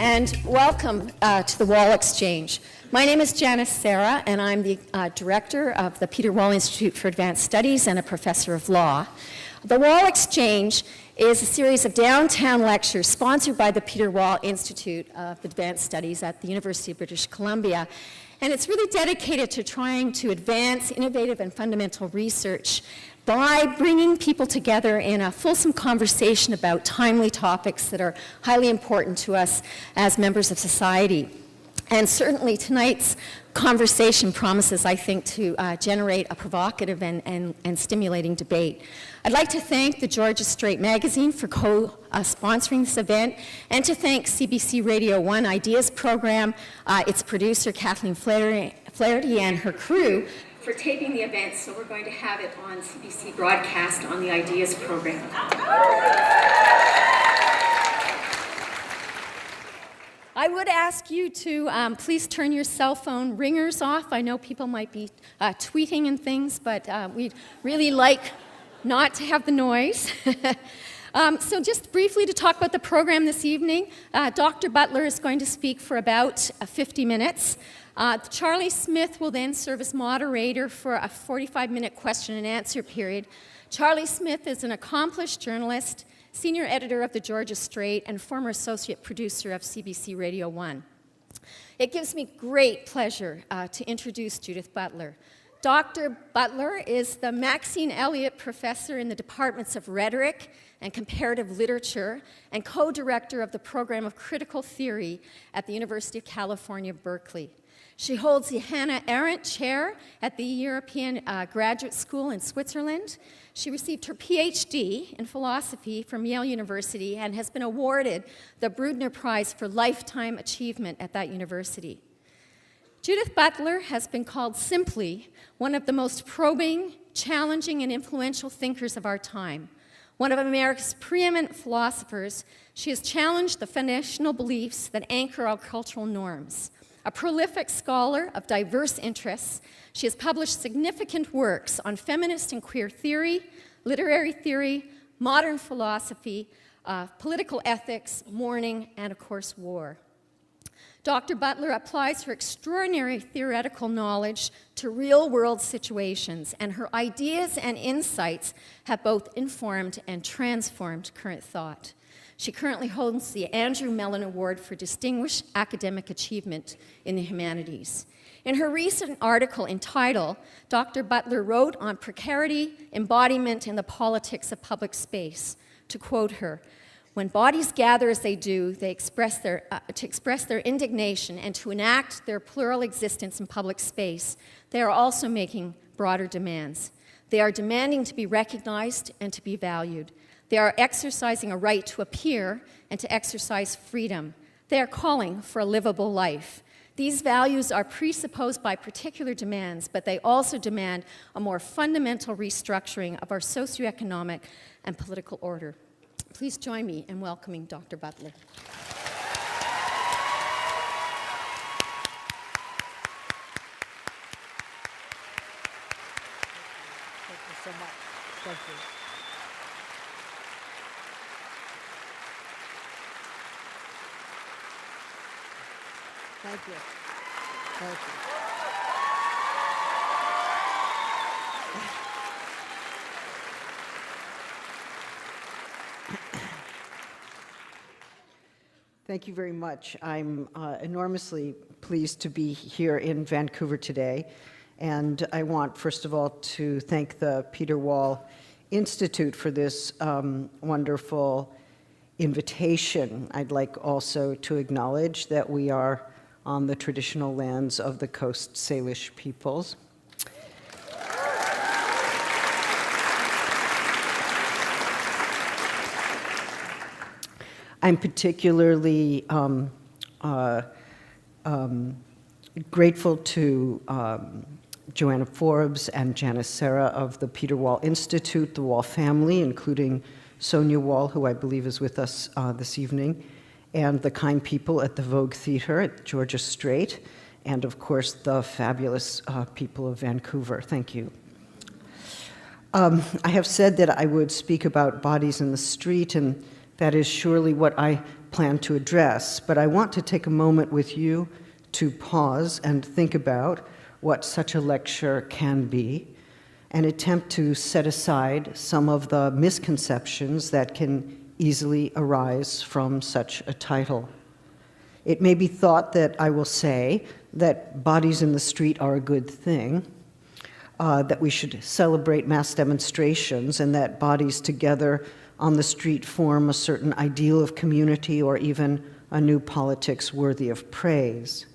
and welcome to the Wall Exchange. My name is Janice Sarah, and I'm the director of the Peter Wall Institute for Advanced Studies and a professor of law. The Wall Exchange is a series of downtown lectures sponsored by the Peter Wall Institute of Advanced Studies at the University of British Columbia. And it's really dedicated to trying to advance innovative and fundamental research by bringing people together in a fulsome conversation about timely topics that are highly important to us as members of society. And certainly tonight's conversation promises, I think, to generate a provocative and stimulating debate. I'd like to thank the Georgia Strait magazine for co-sponsoring this event, and to thank CBC Radio 1 Ideas program, its producer Kathleen Flaherty and her crew for taping the event, so we're going to have it on CBC broadcast on the Ideas program. I would ask you to please turn your cell phone ringers off. I know people might be tweeting and things, but we'd really like not to have the noise. So just briefly to talk about the program this evening, Dr. Butler is going to speak for about 50 minutes. Charlie Smith will then serve as moderator for a 45-minute question and answer period. Charlie Smith is an accomplished journalist, senior editor of the Georgia Strait, and former associate producer of CBC Radio 1. It gives me great pleasure to introduce Judith Butler. Dr. Butler is the Maxine Elliott Professor in the Departments of Rhetoric and Comparative Literature and co-director of the Program of Critical Theory at the University of California, Berkeley. She holds the Hannah Arendt Chair at the European Graduate School in Switzerland. She received her PhD in philosophy from Yale University and has been awarded the Brudner Prize for Lifetime Achievement at that university. Judith Butler has been called simply one of the most probing, challenging, and influential thinkers of our time. One of America's preeminent philosophers, she has challenged the foundational beliefs that anchor our cultural norms. A prolific scholar of diverse interests, she has published significant works on feminist and queer theory, literary theory, modern philosophy, political ethics, mourning, and of course, war. Dr. Butler applies her extraordinary theoretical knowledge to real-world situations, and her ideas and insights have both informed and transformed current thought. She currently holds the Andrew Mellon Award for Distinguished Academic Achievement in the Humanities. In her recent article entitled, Dr. Butler wrote on precarity, embodiment, and the politics of public space. To quote her, "When bodies gather as they do, they express their indignation and to enact their plural existence in public space, they are also making broader demands. They are demanding to be recognized and to be valued. They are exercising a right to appear and to exercise freedom. They are calling for a livable life. These values are presupposed by particular demands, but they also demand a more fundamental restructuring of our socioeconomic and political order." Please join me in welcoming Dr. Butler. Thank you so much. Thank you. Thank you. Thank you. Thank you very much. I'm enormously pleased to be here in Vancouver today. And I want, first of all, to thank the Peter Wall Institute for this wonderful invitation. I'd like also to acknowledge that we are on the traditional lands of the Coast Salish peoples. I'm particularly grateful to Joanna Forbes and Janice Sarah of the Peter Wall Institute, the Wall family, including Sonia Wall, who I believe is with us this evening, and the kind people at the Vogue Theatre at Georgia Strait, and of course the fabulous people of Vancouver. Thank you. I have said that I would speak about bodies in the street, and That is surely what I plan to address, but I want to take a moment with you to pause and think about what such a lecture can be, and attempt to set aside some of the misconceptions that can easily arise from such a title. It may be thought that I will say that bodies in the street are a good thing, that we should celebrate mass demonstrations, and that bodies together on the street form a certain ideal of community or even a new politics worthy of praise.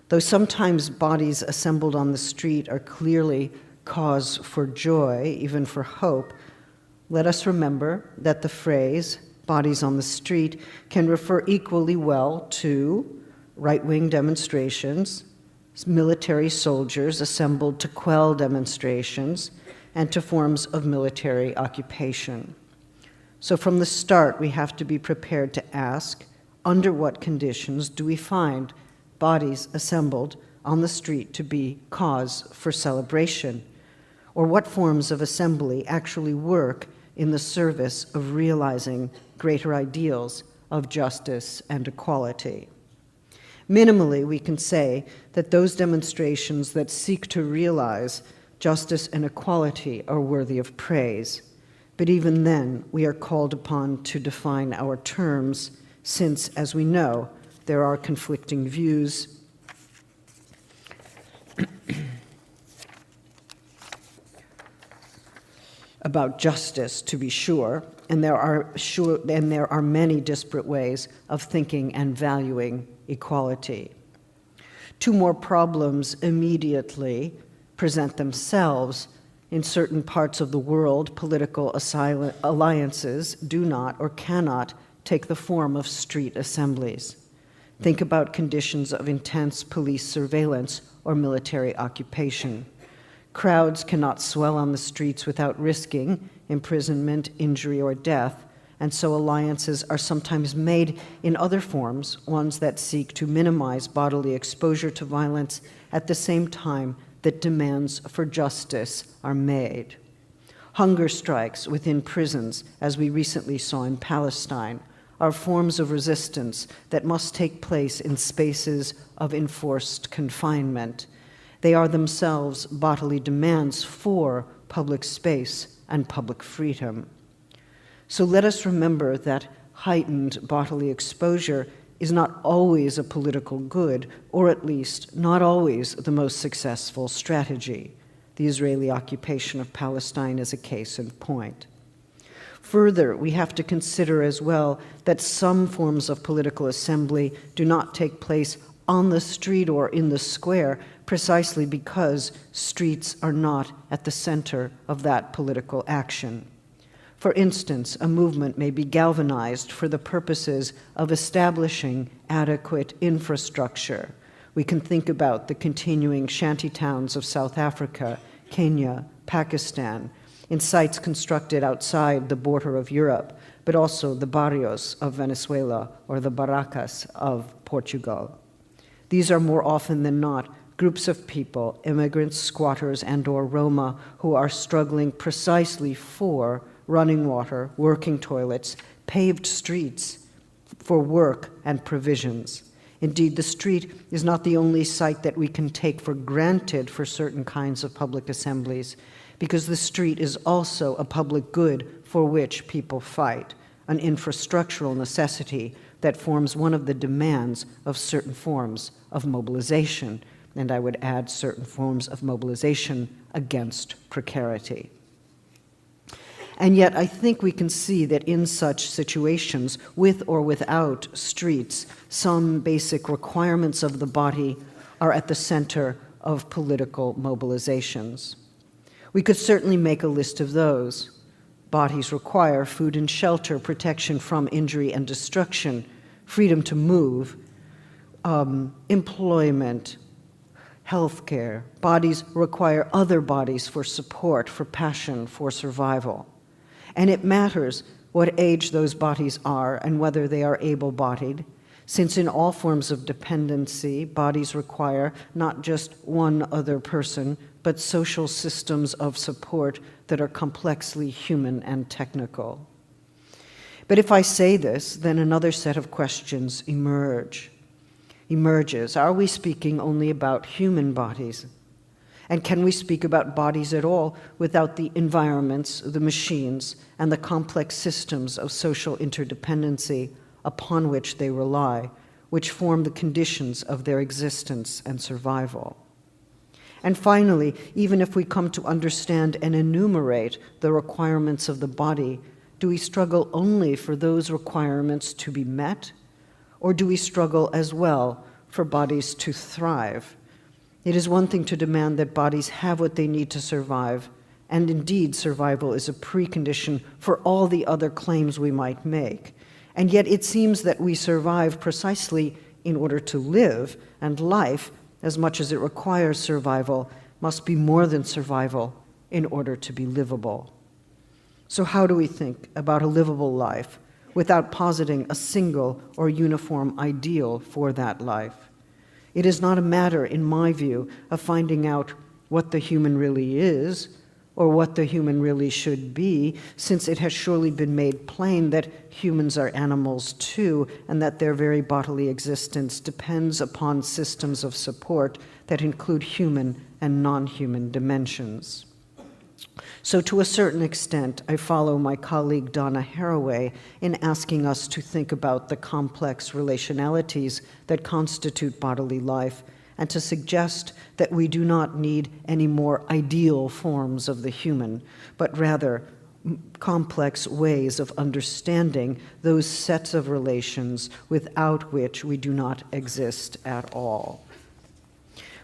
Though sometimes bodies assembled on the street are clearly cause for joy, even for hope, let us remember that the phrase bodies on the street can refer equally well to right-wing demonstrations, military soldiers assembled to quell demonstrations, and to forms of military occupation. So from the start, we have to be prepared to ask, under what conditions do we find bodies assembled on the street to be cause for celebration? Or what forms of assembly actually work in the service of realizing greater ideals of justice and equality? Minimally, we can say that those demonstrations that seek to realize justice and equality are worthy of praise. But even then, we are called upon to define our terms, since, as we know, there are conflicting views about justice, to be sure, and there are many disparate ways of thinking and valuing equality. Two more problems immediately present themselves. In certain parts of the world, political alliances do not or cannot take the form of street assemblies. Think about conditions of intense police surveillance or military occupation. Crowds cannot swell on the streets without risking imprisonment, injury, or death, and so alliances are sometimes made in other forms, ones that seek to minimize bodily exposure to violence at the same time that demands for justice are made. Hunger strikes within prisons, as we recently saw in Palestine, are forms of resistance that must take place in spaces of enforced confinement. They are themselves bodily demands for public space and public freedom. So let us remember that heightened bodily exposure is not always a political good, or at least not always the most successful strategy. The Israeli occupation of Palestine is a case in point. Further, we have to consider as well that some forms of political assembly do not take place on the street or in the square precisely because streets are not at the center of that political action. For instance, a movement may be galvanized for the purposes of establishing adequate infrastructure. We can think about the continuing shantytowns of South Africa, Kenya, Pakistan, in sites constructed outside the border of Europe, but also the barrios of Venezuela or the barracas of Portugal. These are more often than not groups of people, immigrants, squatters, and/or Roma, who are struggling precisely for running water, working toilets, paved streets for work and provisions. Indeed, the street is not the only site that we can take for granted for certain kinds of public assemblies, because the street is also a public good for which people fight, an infrastructural necessity that forms one of the demands of certain forms of mobilization, and I would add certain forms of mobilization against precarity. And yet I think we can see that in such situations, with or without streets, some basic requirements of the body are at the center of political mobilizations. We could certainly make a list of those. Bodies require food and shelter, protection from injury and destruction, freedom to move, employment, healthcare. Bodies require other bodies for support, for passion, for survival. And it matters what age those bodies are and whether they are able-bodied, since in all forms of dependency, bodies require not just one other person, but social systems of support that are complexly human and technical. But if I say this, then another set of questions emerges. Are we speaking only about human bodies? And can we speak about bodies at all without the environments, the machines, and the complex systems of social interdependency upon which they rely, which form the conditions of their existence and survival? And finally, even if we come to understand and enumerate the requirements of the body, do we struggle only for those requirements to be met, or do we struggle as well for bodies to thrive? It is one thing to demand that bodies have what they need to survive, and indeed survival is a precondition for all the other claims we might make. And yet it seems that we survive precisely in order to live, and life, as much as it requires survival, must be more than survival in order to be livable. So how do we think about a livable life without positing a single or uniform ideal for that life? It is not a matter, in my view, of finding out what the human really is or what the human really should be, since it has surely been made plain that humans are animals too, and that their very bodily existence depends upon systems of support that include human and non-human dimensions. So to a certain extent, I follow my colleague Donna Haraway in asking us to think about the complex relationalities that constitute bodily life, and to suggest that we do not need any more ideal forms of the human, but rather complex ways of understanding those sets of relations without which we do not exist at all.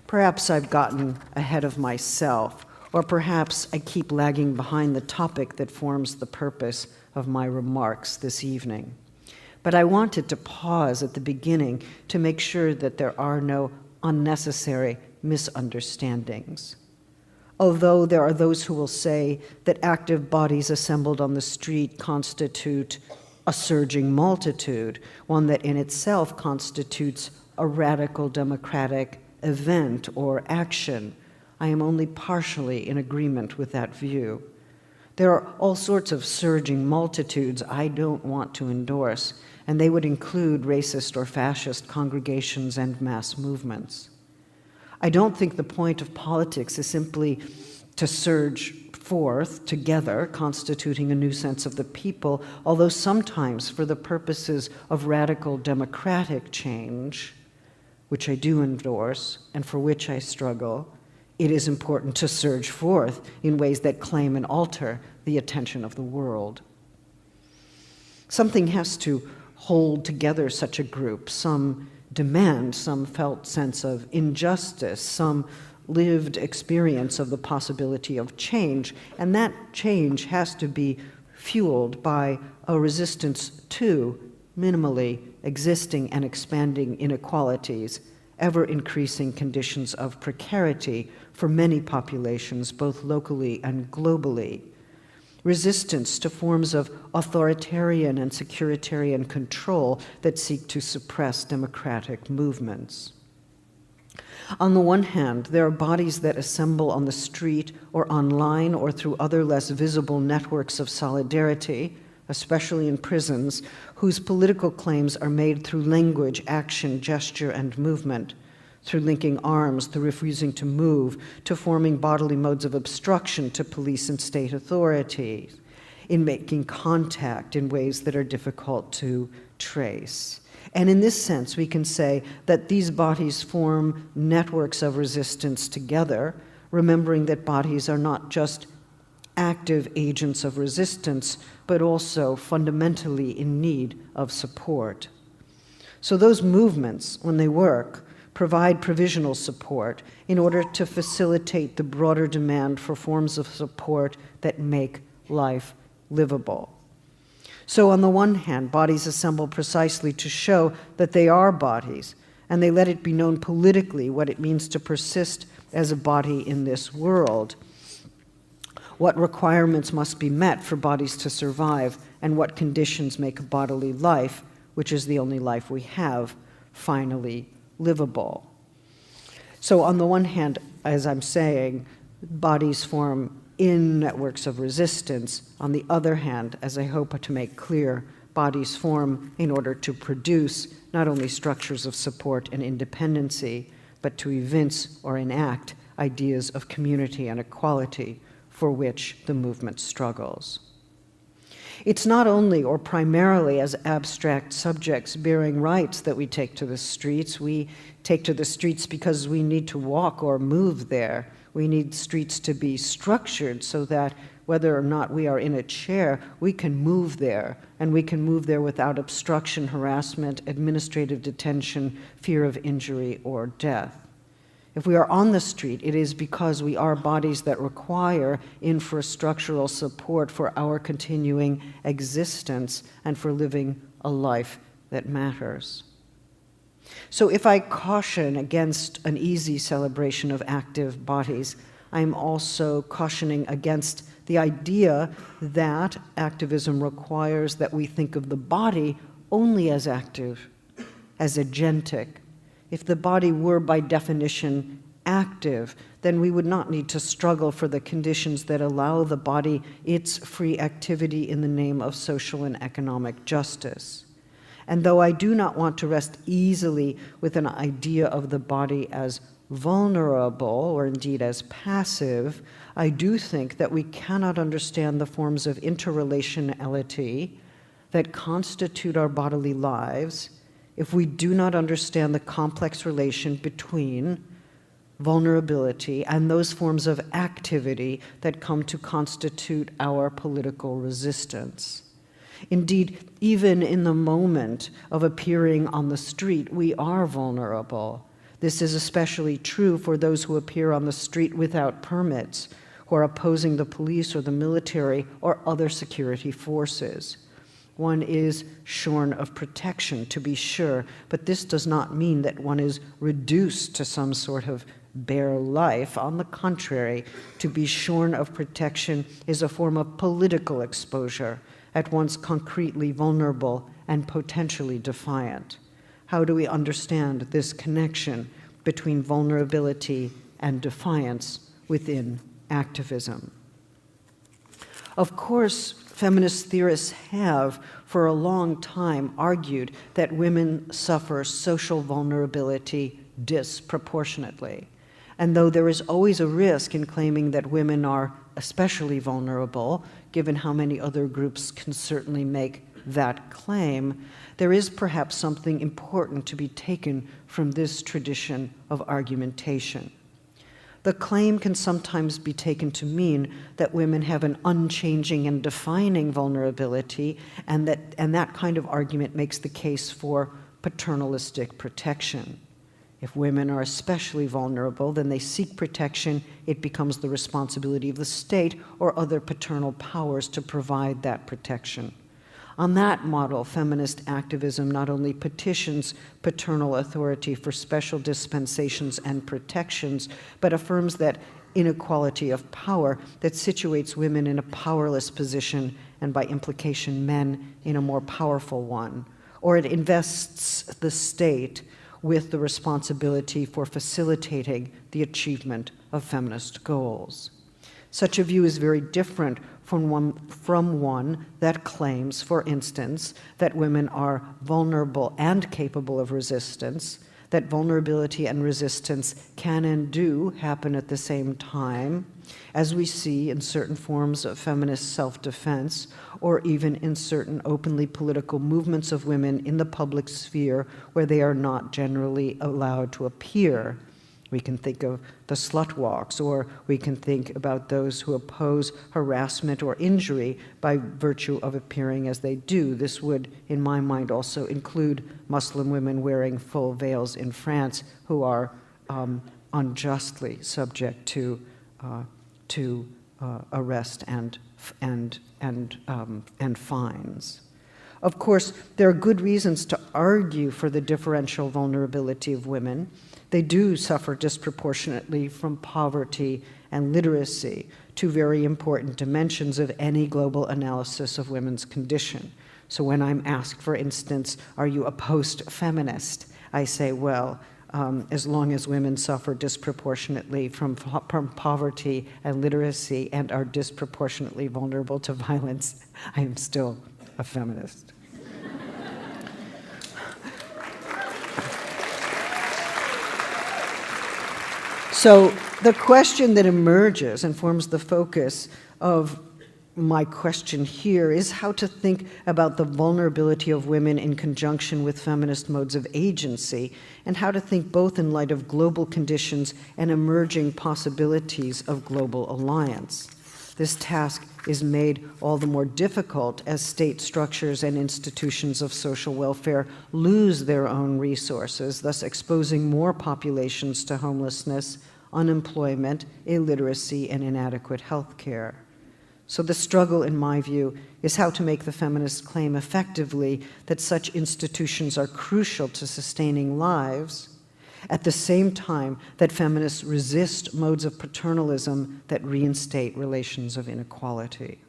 Perhaps I've gotten ahead of myself, or perhaps I keep lagging behind the topic that forms the purpose of my remarks this evening. But I wanted to pause at the beginning to make sure that there are no unnecessary misunderstandings. Although there are those who will say that active bodies assembled on the street constitute a surging multitude, one that in itself constitutes a radical democratic event or action, I am only partially in agreement with that view. There are all sorts of surging multitudes I don't want to endorse, and they would include racist or fascist congregations and mass movements. I don't think the point of politics is simply to surge forth together, constituting a new sense of the people, although sometimes for the purposes of radical democratic change, which I do endorse and for which I struggle, it is important to surge forth in ways that claim and alter the attention of the world. Something has to hold together such a group, some demand, some felt sense of injustice, some lived experience of the possibility of change, and that change has to be fueled by a resistance to minimally existing and expanding inequalities, ever-increasing conditions of precarity for many populations, both locally and globally, resistance to forms of authoritarian and securitarian control that seek to suppress democratic movements. On the one hand, there are bodies that assemble on the street or online or through other less visible networks of solidarity, especially in prisons, whose political claims are made through language, action, gesture, and movement, through linking arms, through refusing to move, to forming bodily modes of obstruction to police and state authorities, in making contact in ways that are difficult to trace. And in this sense, we can say that these bodies form networks of resistance together, remembering that bodies are not just active agents of resistance, but also fundamentally in need of support. So those movements, when they work, provide provisional support in order to facilitate the broader demand for forms of support that make life livable. So on the one hand, bodies assemble precisely to show that they are bodies, and they let it be known politically what it means to persist as a body in this world, what requirements must be met for bodies to survive, and what conditions make a bodily life, which is the only life we have, finally livable. So on the one hand, as I'm saying, bodies form in networks of resistance. On the other hand, as I hope to make clear, bodies form in order to produce not only structures of support and independency, but to evince or enact ideas of community and equality for which the movement struggles. It's not only or primarily as abstract subjects bearing rights that we take to the streets. We take to the streets because we need to walk or move there. We need streets to be structured so that whether or not we are in a chair, we can move there, and we can move there without obstruction, harassment, administrative detention, fear of injury, or death. If we are on the street, it is because we are bodies that require infrastructural support for our continuing existence and for living a life that matters. So if I caution against an easy celebration of active bodies, I'm also cautioning against the idea that activism requires that we think of the body only as active, as agentic. If the body were by definition active, then we would not need to struggle for the conditions that allow the body its free activity in the name of social and economic justice. And though I do not want to rest easily with an idea of the body as vulnerable, or indeed as passive, I do think that we cannot understand the forms of interrelationality that constitute our bodily lives if we do not understand the complex relation between vulnerability and those forms of activity that come to constitute our political resistance. Indeed, even in the moment of appearing on the street, we are vulnerable. This is especially true for those who appear on the street without permits, who are opposing the police or the military or other security forces. One is shorn of protection, to be sure, but this does not mean that one is reduced to some sort of bare life. On the contrary, to be shorn of protection is a form of political exposure, at once concretely vulnerable and potentially defiant. How do we understand this connection between vulnerability and defiance within activism? Of course, feminist theorists have, for a long time, argued that women suffer social vulnerability disproportionately. And though there is always a risk in claiming that women are especially vulnerable, given how many other groups can certainly make that claim, there is perhaps something important to be taken from this tradition of argumentation. The claim can sometimes be taken to mean that women have an unchanging and defining vulnerability, and that kind of argument makes the case for paternalistic protection. If women are especially vulnerable, then they seek protection. It becomes the responsibility of the state or other paternal powers to provide that protection. On that model, feminist activism not only petitions paternal authority for special dispensations and protections, but affirms that inequality of power that situates women in a powerless position, and by implication men in a more powerful one. Or it invests the state with the responsibility for facilitating the achievement of feminist goals. Such a view is very different from one that claims, for instance, that women are vulnerable and capable of resistance, that vulnerability and resistance can and do happen at the same time, as we see in certain forms of feminist self-defense, or even in certain openly political movements of women in the public sphere where they are not generally allowed to appear. We can think of the slut walks, or we can think about those who oppose harassment or injury by virtue of appearing as they do. This would, in my mind, also include Muslim women wearing full veils in France who are unjustly subject to arrest and fines. Of course, there are good reasons to argue for the differential vulnerability of women. They do suffer disproportionately from poverty and literacy, two very important dimensions of any global analysis of women's condition. So when I'm asked, for instance, are you a post-feminist? I say, well, as long as women suffer disproportionately from poverty and literacy and are disproportionately vulnerable to violence, I am still a feminist. So the question that emerges and forms the focus of my question here is how to think about the vulnerability of women in conjunction with feminist modes of agency, and how to think both in light of global conditions and emerging possibilities of global alliance. This task is made all the more difficult as state structures and institutions of social welfare lose their own resources, thus exposing more populations to homelessness, unemployment, illiteracy, and inadequate health care. So the struggle, in my view, is how to make the feminist claim effectively that such institutions are crucial to sustaining lives, at the same time that feminists resist modes of paternalism that reinstate relations of inequality.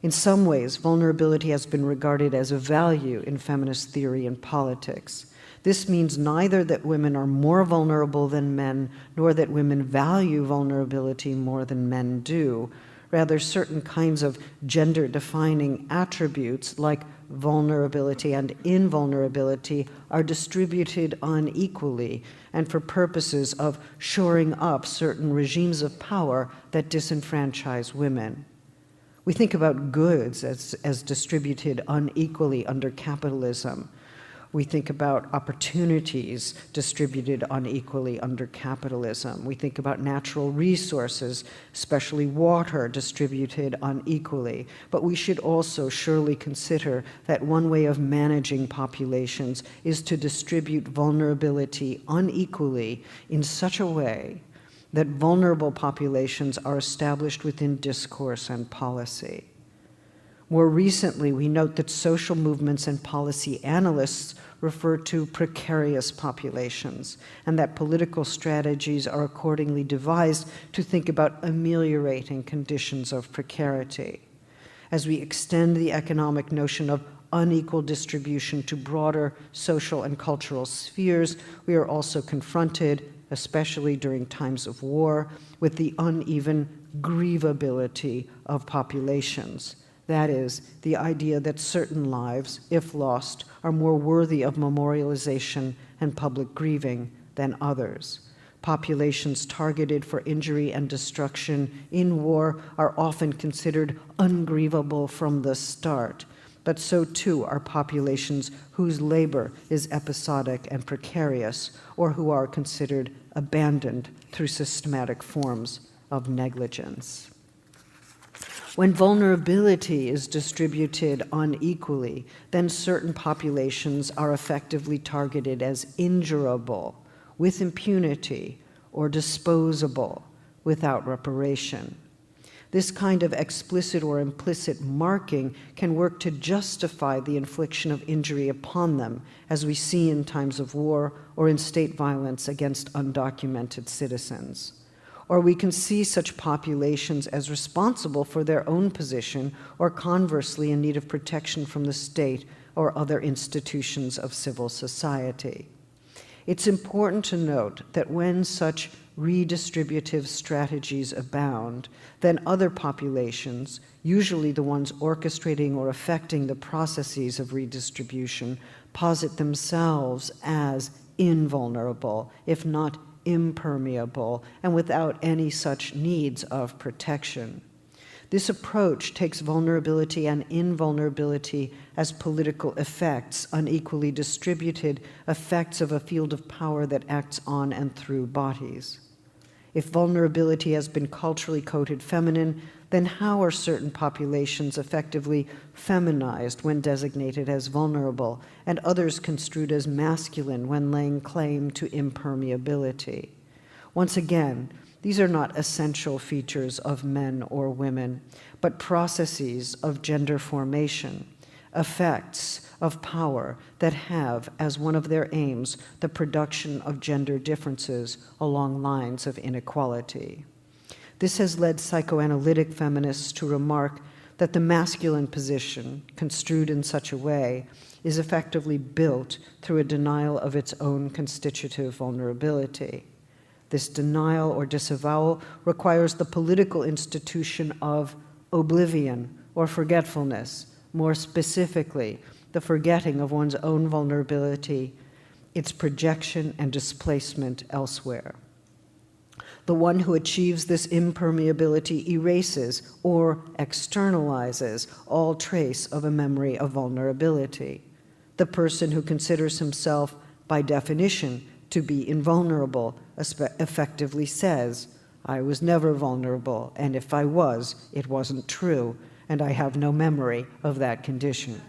In some ways, vulnerability has been regarded as a value in feminist theory and politics. This means neither that women are more vulnerable than men, nor that women value vulnerability more than men do. Rather, certain kinds of gender-defining attributes, like vulnerability and invulnerability, are distributed unequally and for purposes of shoring up certain regimes of power that disenfranchise women. We think about goods as distributed unequally under capitalism. We think about opportunities distributed unequally under capitalism. We think about natural resources, especially water, distributed unequally. But we should also surely consider that one way of managing populations is to distribute vulnerability unequally in such a way that vulnerable populations are established within discourse and policy. More recently, we note that social movements and policy analysts refer to precarious populations, and that political strategies are accordingly devised to think about ameliorating conditions of precarity. As we extend the economic notion of unequal distribution to broader social and cultural spheres, we are also confronted, especially during times of war, with the uneven grievability of populations. That is, the idea that certain lives, if lost, are more worthy of memorialization and public grieving than others. Populations targeted for injury and destruction in war are often considered ungrievable from the start, but so too are populations whose labor is episodic and precarious, or who are considered abandoned through systematic forms of negligence. When vulnerability is distributed unequally, then certain populations are effectively targeted as injurable, with impunity, or disposable, without reparation. This kind of explicit or implicit marking can work to justify the infliction of injury upon them, as we see in times of war or in state violence against undocumented citizens. Or we can see such populations as responsible for their own position, or conversely in need of protection from the state or other institutions of civil society. It's important to note that when such redistributive strategies abound, then other populations, usually the ones orchestrating or affecting the processes of redistribution, posit themselves as invulnerable, if not impermeable, and without any such needs of protection. This approach takes vulnerability and invulnerability as political effects, unequally distributed effects of a field of power that acts on and through bodies. If vulnerability has been culturally coded feminine, then how are certain populations effectively feminized when designated as vulnerable, and others construed as masculine when laying claim to impermeability? Once again, these are not essential features of men or women, but processes of gender formation, effects of power that have as one of their aims the production of gender differences along lines of inequality. This has led psychoanalytic feminists to remark that the masculine position, construed in such a way, is effectively built through a denial of its own constitutive vulnerability. This denial or disavowal requires the political institution of oblivion or forgetfulness, more specifically, the forgetting of one's own vulnerability, its projection and displacement elsewhere. The one who achieves this impermeability erases or externalizes all trace of a memory of vulnerability. The person who considers himself, by definition, to be invulnerable effectively says, "I was never vulnerable, and if I was, it wasn't true, and I have no memory of that condition."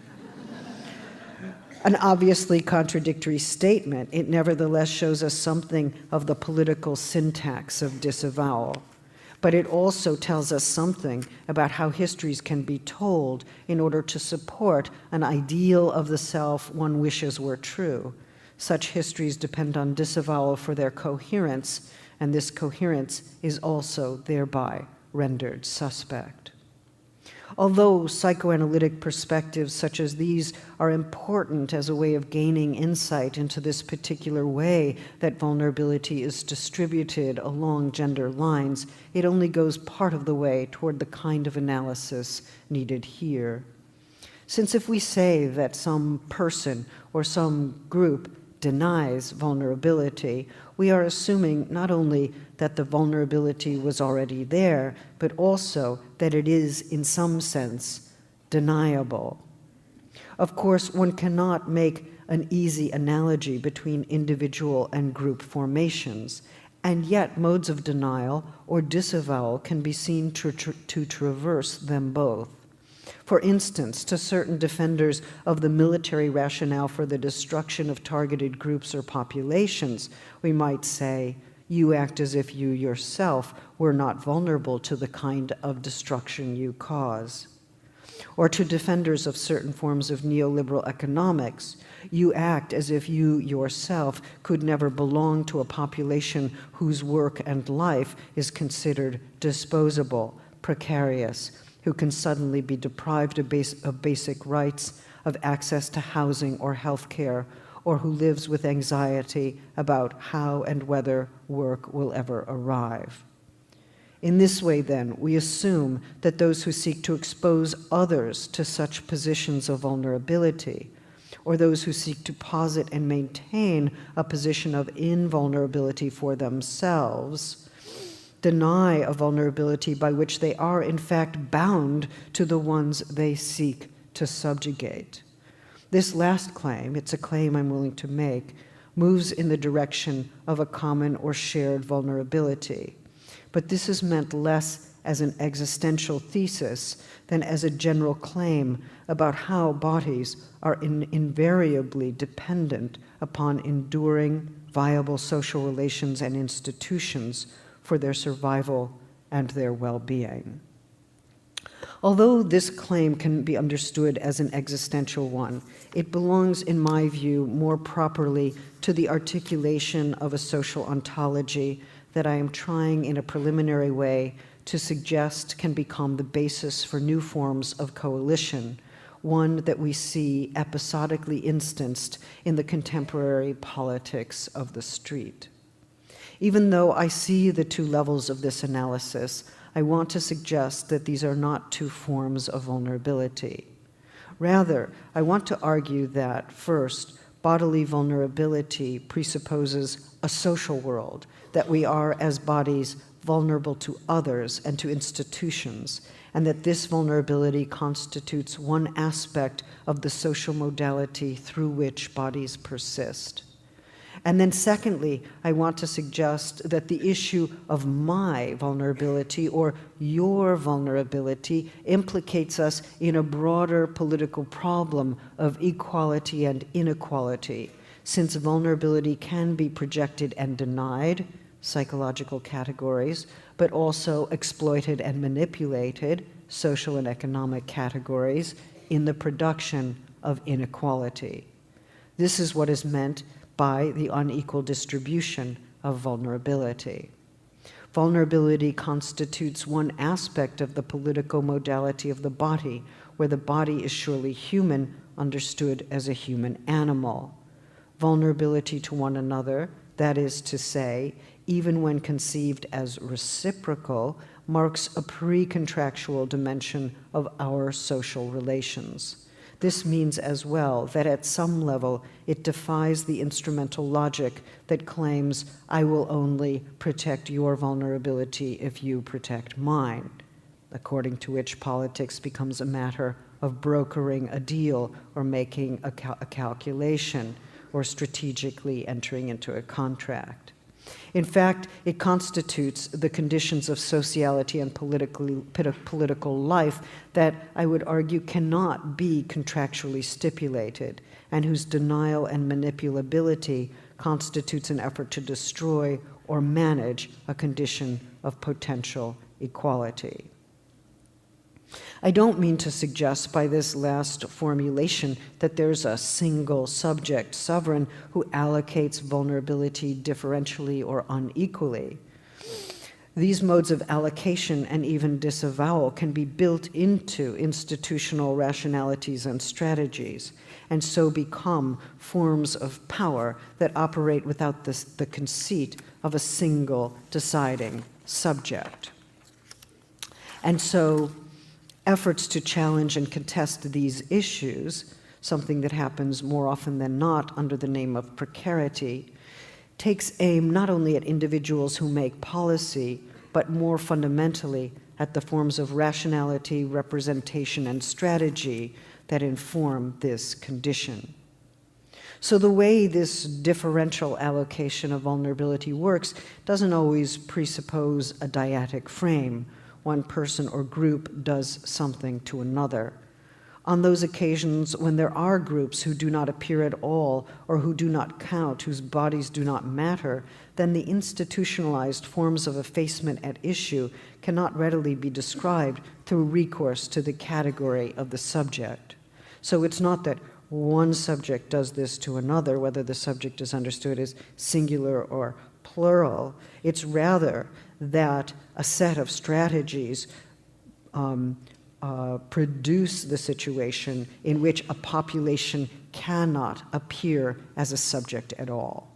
An obviously contradictory statement, it nevertheless shows us something of the political syntax of disavowal. But it also tells us something about how histories can be told in order to support an ideal of the self one wishes were true. Such histories depend on disavowal for their coherence, and this coherence is also thereby rendered suspect. Although psychoanalytic perspectives such as these are important as a way of gaining insight into this particular way that vulnerability is distributed along gender lines, it only goes part of the way toward the kind of analysis needed here. Since if we say that some person or some group denies vulnerability, we are assuming not only that the vulnerability was already there, but also that it is, in some sense, deniable. Of course, one cannot make an easy analogy between individual and group formations, and yet modes of denial or disavowal can be seen to traverse them both. For instance, to certain defenders of the military rationale for the destruction of targeted groups or populations, we might say, "You act as if you yourself were not vulnerable to the kind of destruction you cause." Or to defenders of certain forms of neoliberal economics, "You act as if you yourself could never belong to a population whose work and life is considered disposable, precarious, who can suddenly be deprived of basic rights, of access to housing or health care, or who lives with anxiety about how and whether work will ever arrive." In this way, then, we assume that those who seek to expose others to such positions of vulnerability, or those who seek to posit and maintain a position of invulnerability for themselves, deny a vulnerability by which they are in fact bound to the ones they seek to subjugate. This last claim, it's a claim I'm willing to make, moves in the direction of a common or shared vulnerability. But this is meant less as an existential thesis than as a general claim about how bodies are invariably dependent upon enduring, viable social relations and institutions for their survival and their well-being. Although this claim can be understood as an existential one, it belongs, in my view, more properly to the articulation of a social ontology that I am trying in a preliminary way to suggest can become the basis for new forms of coalition, one that we see episodically instanced in the contemporary politics of the street. Even though I see the two levels of this analysis, I want to suggest that these are not two forms of vulnerability. Rather, I want to argue that, first, bodily vulnerability presupposes a social world, that we are, as bodies, vulnerable to others and to institutions, and that this vulnerability constitutes one aspect of the social modality through which bodies persist. And then secondly, I want to suggest that the issue of my vulnerability or your vulnerability implicates us in a broader political problem of equality and inequality, since vulnerability can be projected and denied, psychological categories, but also exploited and manipulated, social and economic categories, in the production of inequality. This is what is meant by the unequal distribution of vulnerability. Vulnerability constitutes one aspect of the political modality of the body, where the body is surely human, understood as a human animal. Vulnerability to one another, that is to say, even when conceived as reciprocal, marks a pre-contractual dimension of our social relations. This means as well that at some level it defies the instrumental logic that claims, I will only protect your vulnerability if you protect mine, according to which politics becomes a matter of brokering a deal or making a calculation or strategically entering into a contract. In fact, it constitutes the conditions of sociality and political life that I would argue cannot be contractually stipulated, and whose denial and manipulability constitutes an effort to destroy or manage a condition of potential equality. I don't mean to suggest by this last formulation that there's a single subject sovereign who allocates vulnerability differentially or unequally. These modes of allocation and even disavowal can be built into institutional rationalities and strategies, and so become forms of power that operate without the conceit of a single deciding subject. And so efforts to challenge and contest these issues, something that happens more often than not under the name of precarity, takes aim not only at individuals who make policy, but more fundamentally at the forms of rationality, representation, and strategy that inform this condition. So the way this differential allocation of vulnerability works doesn't always presuppose a dyadic frame. One person or group does something to another. On those occasions when there are groups who do not appear at all or who do not count, whose bodies do not matter, then the institutionalized forms of effacement at issue cannot readily be described through recourse to the category of the subject. So it's not that one subject does this to another, whether the subject is understood as singular or plural. It's rather that a set of strategies produce the situation in which a population cannot appear as a subject at all.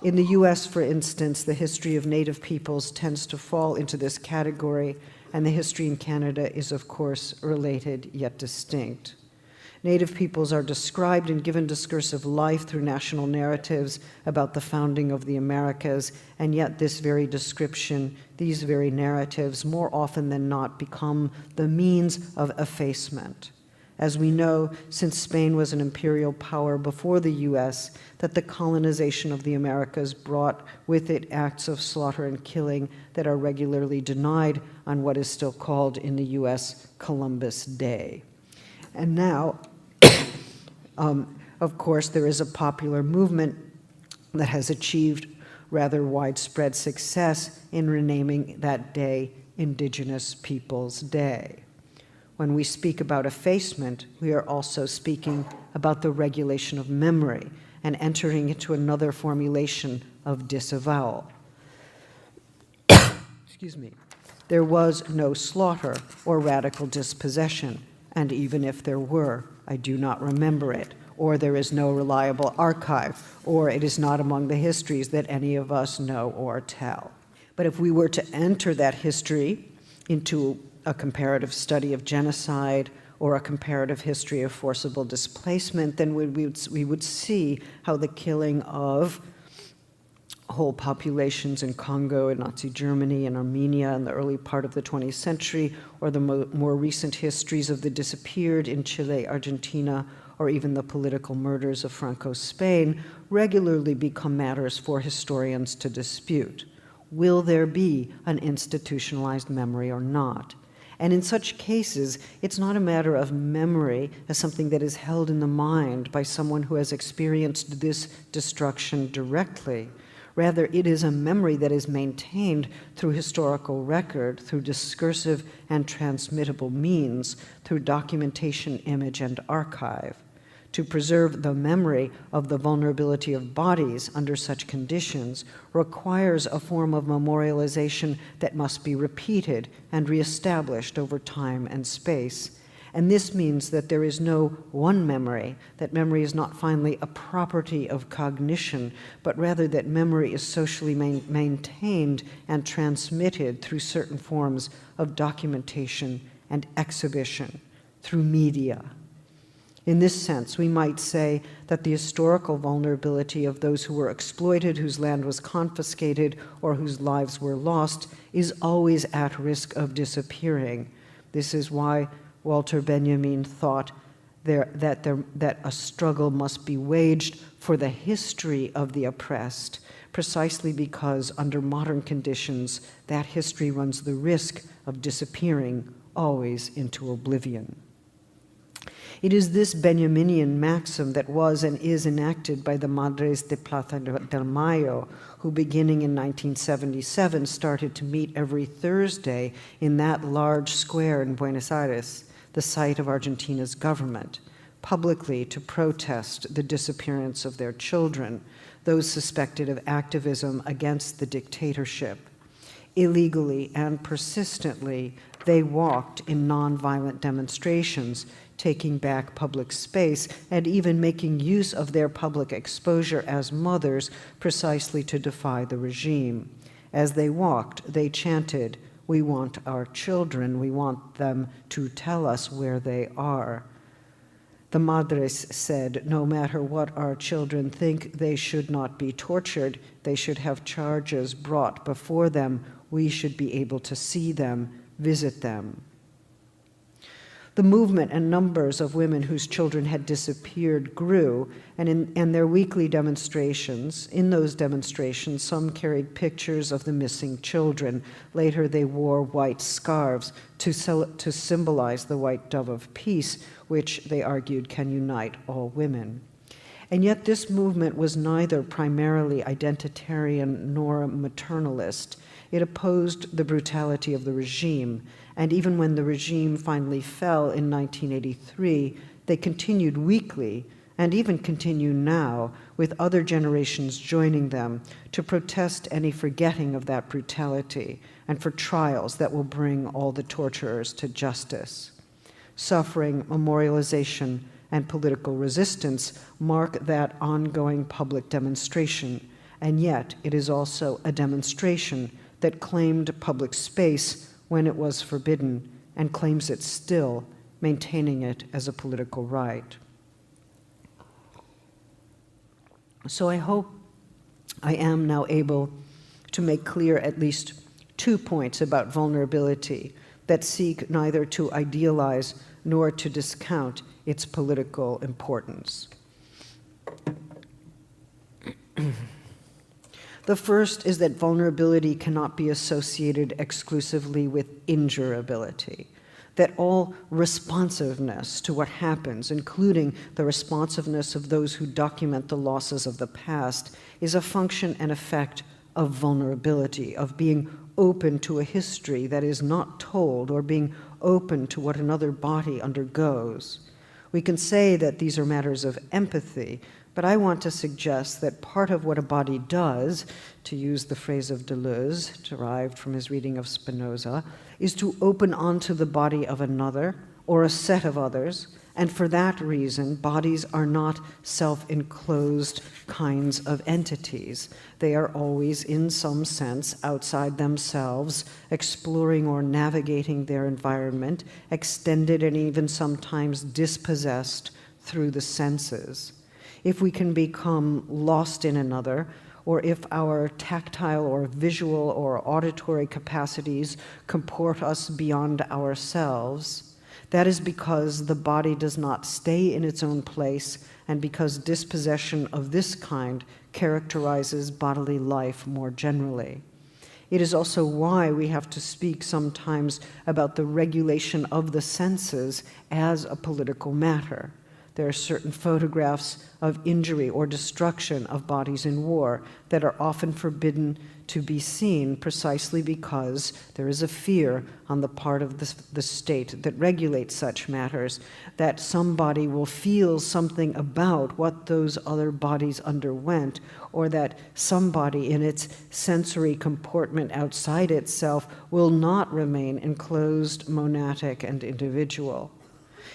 In the US, for instance, the history of Native peoples tends to fall into this category, and the history in Canada is, of course, related yet distinct. Native peoples are described and given discursive life through national narratives about the founding of the Americas, and yet this very description, these very narratives, more often than not become the means of effacement. As we know, since Spain was an imperial power before the US, that the colonization of the Americas brought with it acts of slaughter and killing that are regularly denied on what is still called in the US Columbus Day. And now, of course, there is a popular movement that has achieved rather widespread success in renaming that day Indigenous Peoples Day. When we speak about effacement, we are also speaking about the regulation of memory and entering into another formulation of disavowal. Excuse me. There was no slaughter or radical dispossession, and even if there were, I do not remember it, or there is no reliable archive, or it is not among the histories that any of us know or tell. But if we were to enter that history into a comparative study of genocide or a comparative history of forcible displacement, then we would see how the killing of whole populations in Congo and Nazi Germany and Armenia in the early part of the 20th century, or the more recent histories of the disappeared in Chile, Argentina, or even the political murders of Franco's Spain, regularly become matters for historians to dispute. Will there be an institutionalized memory or not? And in such cases, it's not a matter of memory as something that is held in the mind by someone who has experienced this destruction directly. Rather, it is a memory that is maintained through historical record, through discursive and transmittable means, through documentation, image, and archive. To preserve the memory of the vulnerability of bodies under such conditions requires a form of memorialization that must be repeated and reestablished over time and space. And this means that there is no one memory, that memory is not finally a property of cognition, but rather that memory is socially maintained and transmitted through certain forms of documentation and exhibition, through media. In this sense, we might say that the historical vulnerability of those who were exploited, whose land was confiscated, or whose lives were lost is always at risk of disappearing. This is why Walter Benjamin thought that a struggle must be waged for the history of the oppressed, precisely because under modern conditions, that history runs the risk of disappearing always into oblivion. It is this Benjaminian maxim that was and is enacted by the Madres de Plaza del Mayo, who beginning in 1977 started to meet every Thursday in that large square in Buenos Aires, the site of Argentina's government, publicly to protest the disappearance of their children, those suspected of activism against the dictatorship. Illegally and persistently, they walked in nonviolent demonstrations, taking back public space and even making use of their public exposure as mothers precisely to defy the regime. As they walked, they chanted, "We want our children, we want them to tell us where they are." The Madres said, no matter what our children think, they should not be tortured, they should have charges brought before them, we should be able to see them, visit them. The movement and numbers of women whose children had disappeared grew, and in their weekly demonstrations, in those demonstrations, some carried pictures of the missing children. Later, they wore white scarves to symbolize the white dove of peace, which they argued can unite all women. And yet this movement was neither primarily identitarian nor maternalist. It opposed the brutality of the regime, and even when the regime finally fell in 1983, they continued weekly, and even continue now, with other generations joining them, to protest any forgetting of that brutality, and for trials that will bring all the torturers to justice. Suffering, memorialization, and political resistance mark that ongoing public demonstration, and yet it is also a demonstration that claimed public space when it was forbidden, and claims it still, maintaining it as a political right. So I hope I am now able to make clear at least 2 points about vulnerability that seek neither to idealize nor to discount its political importance. The first is that vulnerability cannot be associated exclusively with injurability, that all responsiveness to what happens, including the responsiveness of those who document the losses of the past, is a function and effect of vulnerability, of being open to a history that is not told, or being open to what another body undergoes. We can say that these are matters of empathy, but I want to suggest that part of what a body does, to use the phrase of Deleuze, derived from his reading of Spinoza, is to open onto the body of another or a set of others, and for that reason, bodies are not self-enclosed kinds of entities. They are always, in some sense, outside themselves, exploring or navigating their environment, extended and even sometimes dispossessed through the senses. If we can become lost in another, or if our tactile or visual or auditory capacities comport us beyond ourselves, that is because the body does not stay in its own place, and because dispossession of this kind characterizes bodily life more generally. It is also why we have to speak sometimes about the regulation of the senses as a political matter. There are certain photographs of injury or destruction of bodies in war that are often forbidden to be seen precisely because there is a fear on the part of the state that regulates such matters that somebody will feel something about what those other bodies underwent, or that somebody in its sensory comportment outside itself will not remain enclosed, monadic, and individual.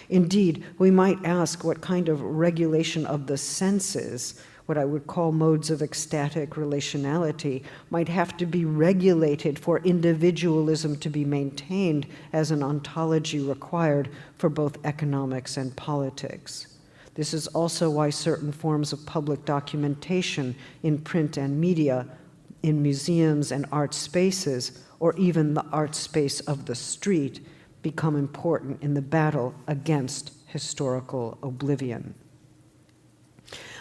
Indeed, we might ask what kind of regulation of the senses, what I would call modes of ecstatic relationality, might have to be regulated for individualism to be maintained as an ontology required for both economics and politics. This is also why certain forms of public documentation in print and media, in museums and art spaces, or even the art space of the street, become important in the battle against historical oblivion.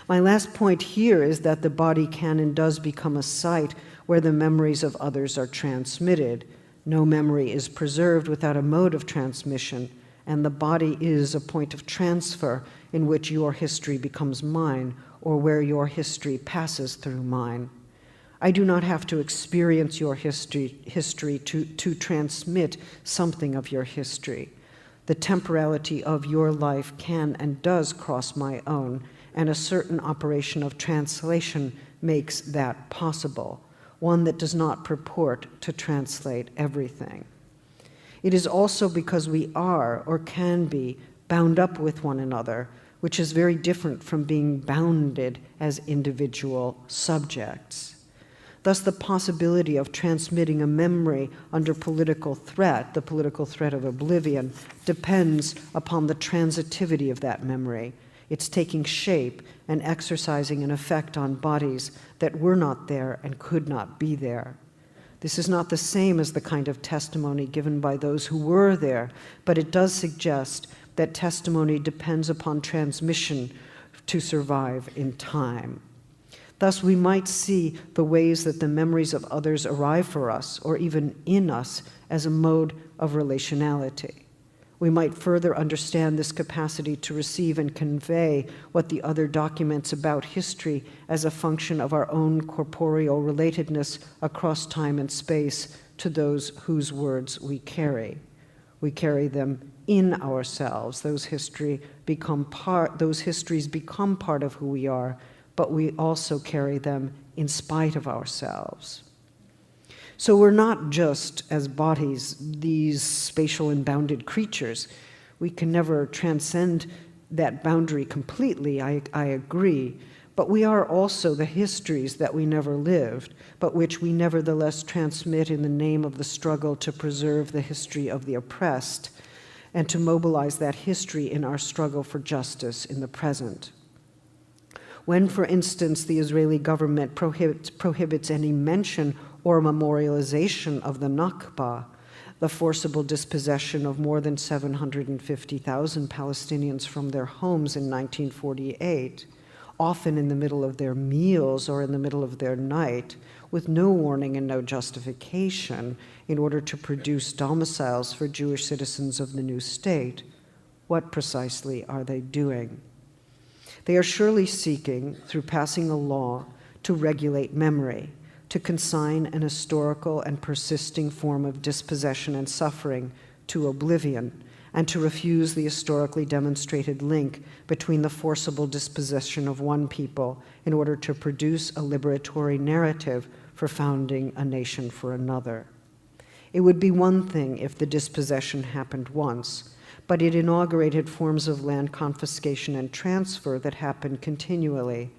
My last point here is that the body can and does become a site where the memories of others are transmitted. No memory is preserved without a mode of transmission, and the body is a point of transfer in which your history becomes mine, or where your history passes through mine. I do not have to experience your history to transmit something of your history. The temporality of your life can and does cross my own, and a certain operation of translation makes that possible, one that does not purport to translate everything. It is also because we are, or can be, bound up with one another, which is very different from being bounded as individual subjects. Thus, the possibility of transmitting a memory under political threat, the political threat of oblivion, depends upon the transitivity of that memory, its taking shape and exercising an effect on bodies that were not there and could not be there. This is not the same as the kind of testimony given by those who were there, but it does suggest that testimony depends upon transmission to survive in time. Thus, we might see the ways that the memories of others arrive for us, or even in us, as a mode of relationality. We might further understand this capacity to receive and convey what the other documents about history as a function of our own corporeal relatedness across time and space to those whose words we carry. We carry them in ourselves. Those histories become part of who we are, but we also carry them in spite of ourselves. So we're not just, as bodies, these spatial and bounded creatures. We can never transcend that boundary completely, I agree, but we are also the histories that we never lived, but which we nevertheless transmit in the name of the struggle to preserve the history of the oppressed and to mobilize that history in our struggle for justice in the present. When, for instance, the Israeli government prohibits any mention or memorialization of the Nakba, the forcible dispossession of more than 750,000 Palestinians from their homes in 1948, often in the middle of their meals or in the middle of their night, with no warning and no justification, in order to produce domiciles for Jewish citizens of the new state, what precisely are they doing? They are surely seeking, through passing a law, to regulate memory, to consign an historical and persisting form of dispossession and suffering to oblivion, and to refuse the historically demonstrated link between the forcible dispossession of one people in order to produce a liberatory narrative for founding a nation for another. It would be one thing if the dispossession happened once, but it inaugurated forms of land confiscation and transfer that happened continually.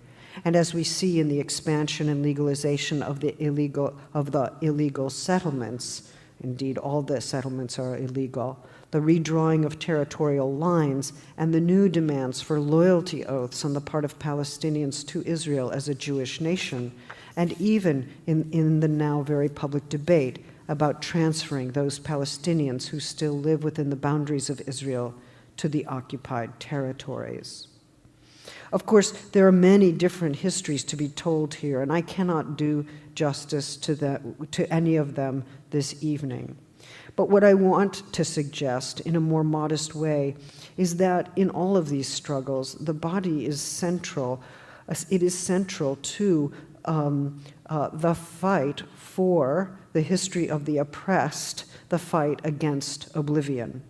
And as we see in the expansion and legalization of the illegal settlements, indeed all the settlements are illegal, the redrawing of territorial lines, and the new demands for loyalty oaths on the part of Palestinians to Israel as a Jewish nation, and even in the now very public debate about transferring those Palestinians who still live within the boundaries of Israel to the occupied territories. Of course, there are many different histories to be told here, and I cannot do justice to any of them this evening. But what I want to suggest in a more modest way is that in all of these struggles, the body is central. It is central to the fight for the history of the oppressed, the fight against oblivion.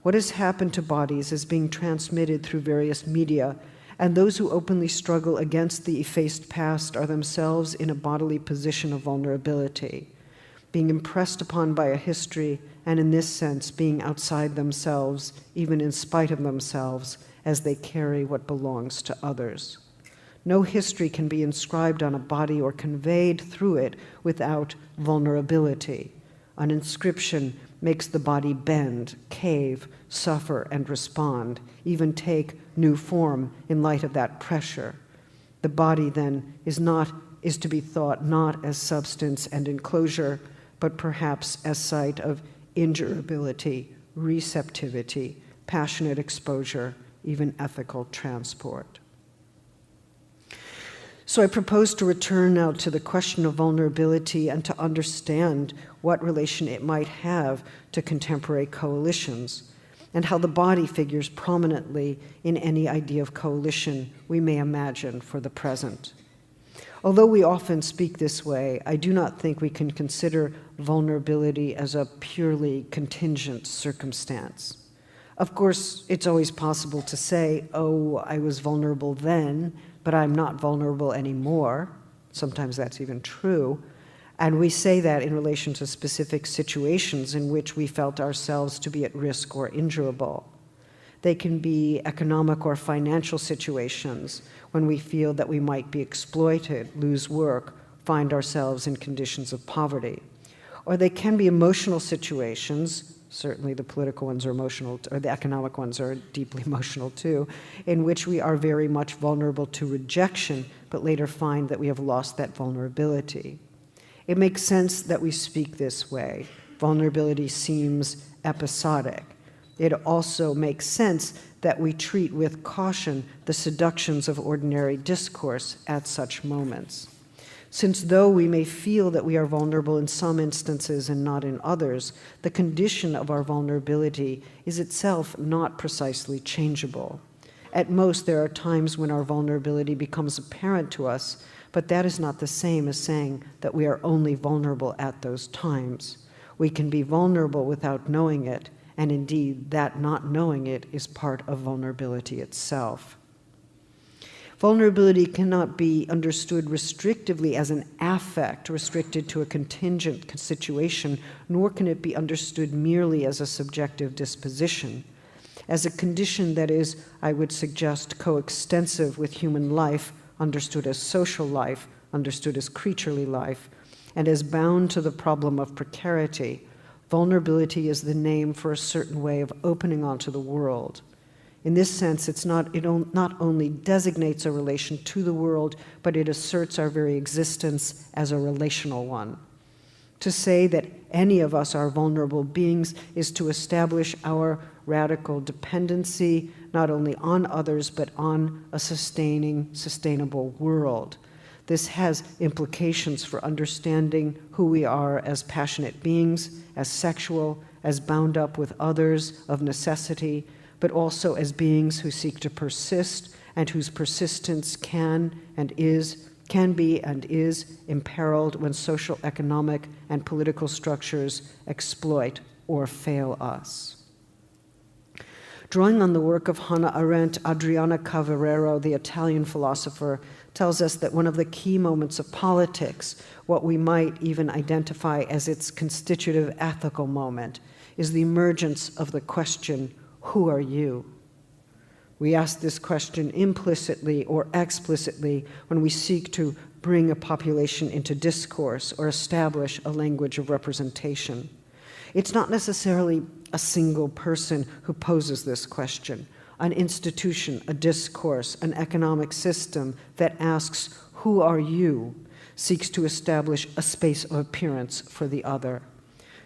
What has happened to bodies is being transmitted through various media, and those who openly struggle against the effaced past are themselves in a bodily position of vulnerability, being impressed upon by a history, and in this sense, being outside themselves, even in spite of themselves, as they carry what belongs to others. No history can be inscribed on a body or conveyed through it without vulnerability. An inscription makes the body bend, cave, suffer, and respond, even take new form in light of that pressure. The body then is to be thought not as substance and enclosure, but perhaps as site of injurability, receptivity, passionate exposure, even ethical transport. So I propose to return now to the question of vulnerability and to understand what relation it might have to contemporary coalitions and how the body figures prominently in any idea of coalition we may imagine for the present. Although we often speak this way, I do not think we can consider vulnerability as a purely contingent circumstance. Of course, it's always possible to say, oh, I was vulnerable then, but I'm not vulnerable anymore. Sometimes that's even true. And we say that in relation to specific situations in which we felt ourselves to be at risk or injurable. They can be economic or financial situations when we feel that we might be exploited, lose work, find ourselves in conditions of poverty. Or they can be emotional situations, certainly the political ones are emotional, or the economic ones are deeply emotional too, in which we are very much vulnerable to rejection, but later find that we have lost that vulnerability. It makes sense that we speak this way. Vulnerability seems episodic. It also makes sense that we treat with caution the seductions of ordinary discourse at such moments. Since though we may feel that we are vulnerable in some instances and not in others, the condition of our vulnerability is itself not precisely changeable. At most, there are times when our vulnerability becomes apparent to us, but that is not the same as saying that we are only vulnerable at those times. We can be vulnerable without knowing it, and indeed, that not knowing it is part of vulnerability itself. Vulnerability cannot be understood restrictively as an affect restricted to a contingent situation, nor can it be understood merely as a subjective disposition. As a condition that is, I would suggest, coextensive with human life, understood as social life, understood as creaturely life, and as bound to the problem of precarity, vulnerability is the name for a certain way of opening onto the world. In this sense, it not only designates a relation to the world, but it asserts our very existence as a relational one. To say that any of us are vulnerable beings is to establish our radical dependency not only on others, but on a sustainable world. This has implications for understanding who we are as passionate beings, as sexual, as bound up with others of necessity, but also as beings who seek to persist and whose persistence can be and is imperiled when social, economic, and political structures exploit or fail us. Drawing on the work of Hannah Arendt, Adriana Cavarero, the Italian philosopher, tells us that one of the key moments of politics, what we might even identify as its constitutive ethical moment, is the emergence of the question, who are you? We ask this question implicitly or explicitly when we seek to bring a population into discourse or establish a language of representation. It's not necessarily a single person who poses this question. An institution, a discourse, an economic system that asks, who are you, seeks to establish a space of appearance for the other.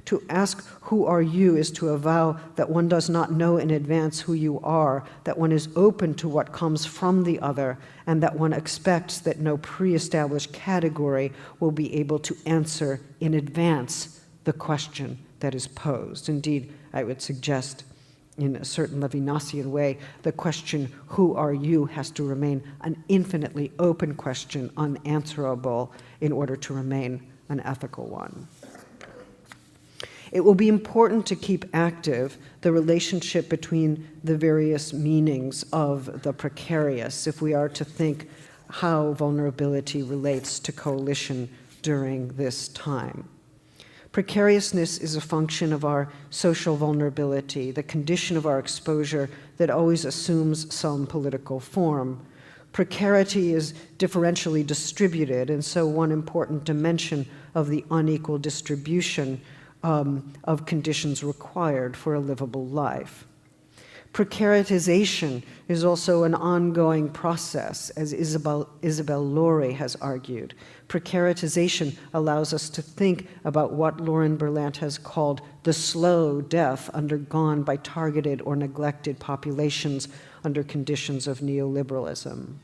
To ask who are you is to avow that one does not know in advance who you are, that one is open to what comes from the other, and that one expects that no pre-established category will be able to answer in advance the question that is posed. Indeed, I would suggest in a certain Levinasian way, the question, who are you, has to remain an infinitely open question, unanswerable, in order to remain an ethical one. It will be important to keep active the relationship between the various meanings of the precarious if we are to think how vulnerability relates to coalition during this time. Precariousness is a function of our social vulnerability, the condition of our exposure that always assumes some political form. Precarity is differentially distributed, and so one important dimension of the unequal distribution of conditions required for a livable life. Precaritization is also an ongoing process, as Isabel Laurie has argued. Precaritization allows us to think about what Lauren Berlant has called the slow death undergone by targeted or neglected populations under conditions of neoliberalism.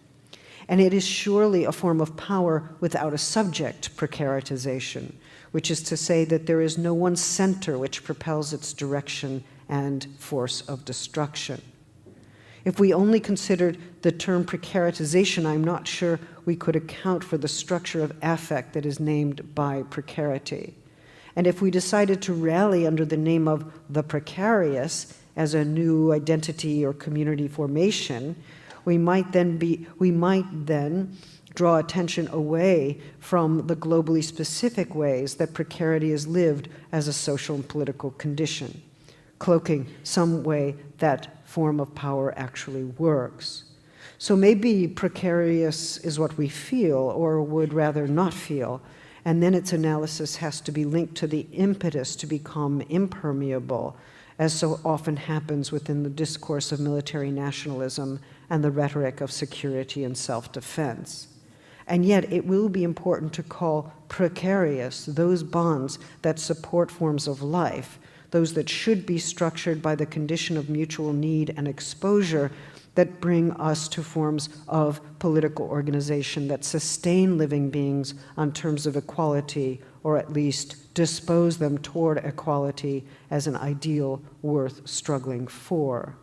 And it is surely a form of power without a subject, precaritization, which is to say that there is no one center which propels its direction and force of destruction. If we only considered the term precaritization, I'm not sure we could account for the structure of affect that is named by precarity. And if we decided to rally under the name of the precarious as a new identity or community formation, we might then draw attention away from the globally specific ways that precarity is lived as a social and political condition, cloaking some way that form of power actually works. So maybe precarious is what we feel, or would rather not feel, and then its analysis has to be linked to the impetus to become impermeable, as so often happens within the discourse of military nationalism and the rhetoric of security and self-defense. And yet it will be important to call precarious those bonds that support forms of life, those that should be structured by the condition of mutual need and exposure that bring us to forms of political organization that sustain living beings on terms of equality, or at least dispose them toward equality as an ideal worth struggling for.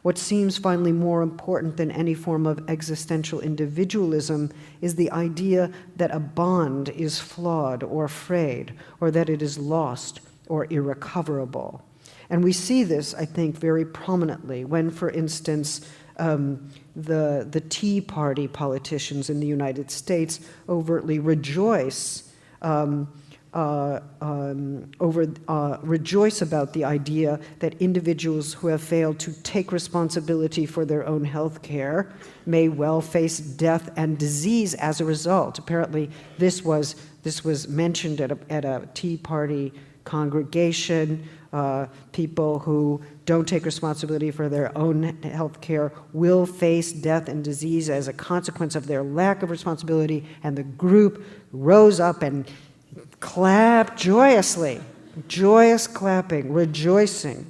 What seems finally more important than any form of existential individualism is the idea that a bond is flawed or frayed, or that it is lost or irrecoverable. And we see this, I think, very prominently when, for instance, the Tea Party politicians in the United States overtly rejoice rejoice about the idea that individuals who have failed to take responsibility for their own health care may well face death and disease as a result. Apparently, this was mentioned at a Tea Party congregation. People who don't take responsibility for their own health care will face death and disease as a consequence of their lack of responsibility, and the group rose up and clapped joyously, joyous clapping, rejoicing.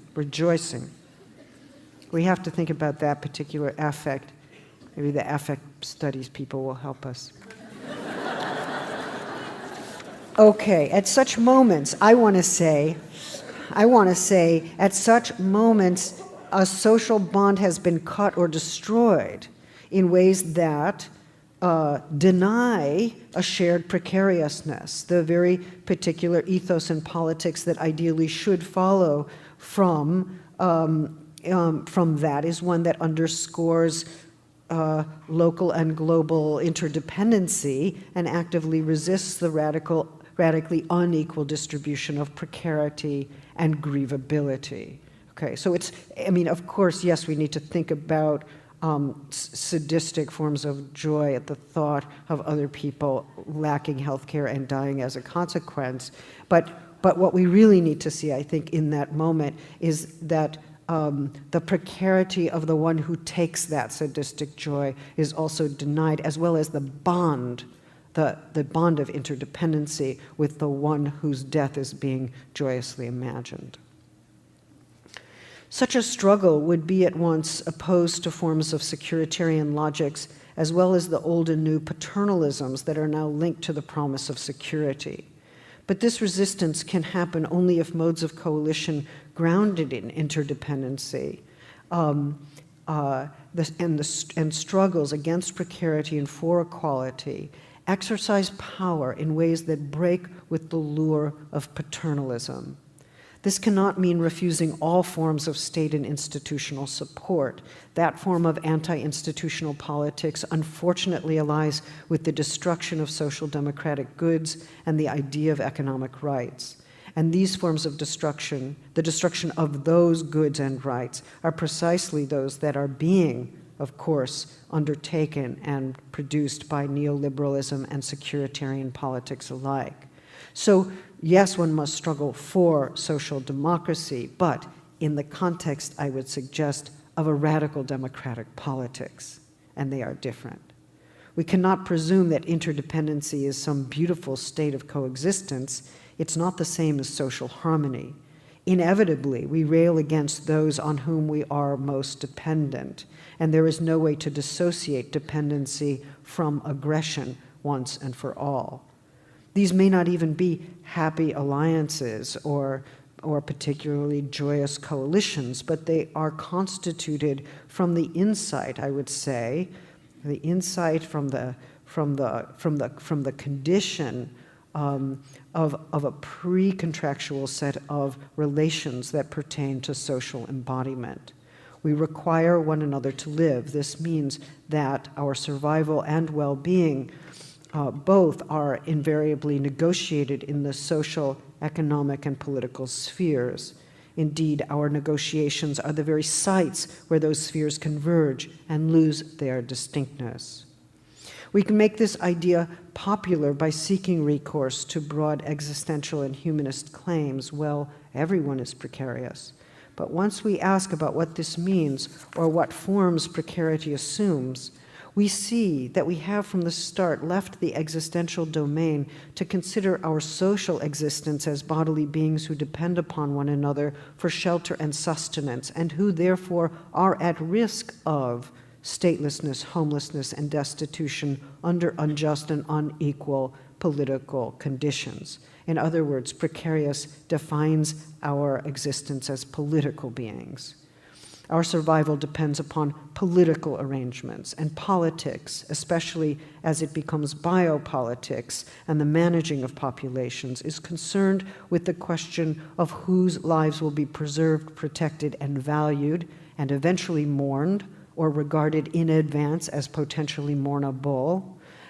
We have to think about that particular affect. Maybe the affect studies people will help us. Okay, at such moments, I want to say, at such moments, a social bond has been cut or destroyed in ways that deny a shared precariousness, the very particular ethos and politics that ideally should follow from that is one that underscores local and global interdependency and actively resists the radically unequal distribution of precarity and grievability. Okay, so of course, yes, we need to think about sadistic forms of joy at the thought of other people lacking health care and dying as a consequence. But what we really need to see, I think, in that moment is that the precarity of the one who takes that sadistic joy is also denied, as well as the bond of interdependency with the one whose death is being joyously imagined. Such a struggle would be at once opposed to forms of securitarian logics, as well as the old and new paternalisms that are now linked to the promise of security. But this resistance can happen only if modes of coalition grounded in interdependency and struggles against precarity and for equality exercise power in ways that break with the lure of paternalism. This cannot mean refusing all forms of state and institutional support. That form of anti-institutional politics unfortunately allies with the destruction of social democratic goods and the idea of economic rights. And these forms of destruction, the destruction of those goods and rights, are precisely those that are being, of course, undertaken and produced by neoliberalism and securitarian politics alike. So, yes, one must struggle for social democracy, but in the context, I would suggest, of a radical democratic politics, and they are different. We cannot presume that interdependency is some beautiful state of coexistence. It's not the same as social harmony. Inevitably, we rail against those on whom we are most dependent, and there is no way to dissociate dependency from aggression once and for all. These may not even be happy alliances or particularly joyous coalitions, but they are constituted from the insight, I would say, the insight from the condition of a pre-contractual set of relations that pertain to social embodiment. We require one another to live. This means that our survival and well-being both are invariably negotiated in the social, economic, and political spheres. Indeed, our negotiations are the very sites where those spheres converge and lose their distinctness. We can make this idea popular by seeking recourse to broad existential and humanist claims. Well, everyone is precarious. But once we ask about what this means or what forms precarity assumes, we see that we have from the start left the existential domain to consider our social existence as bodily beings who depend upon one another for shelter and sustenance, and who therefore are at risk of statelessness, homelessness, and destitution under unjust and unequal political conditions. In other words, precarious defines our existence as political beings. Our survival depends upon political arrangements, and politics, especially as it becomes biopolitics and the managing of populations, is concerned with the question of whose lives will be preserved, protected, and valued, and eventually mourned or regarded in advance as potentially mournable,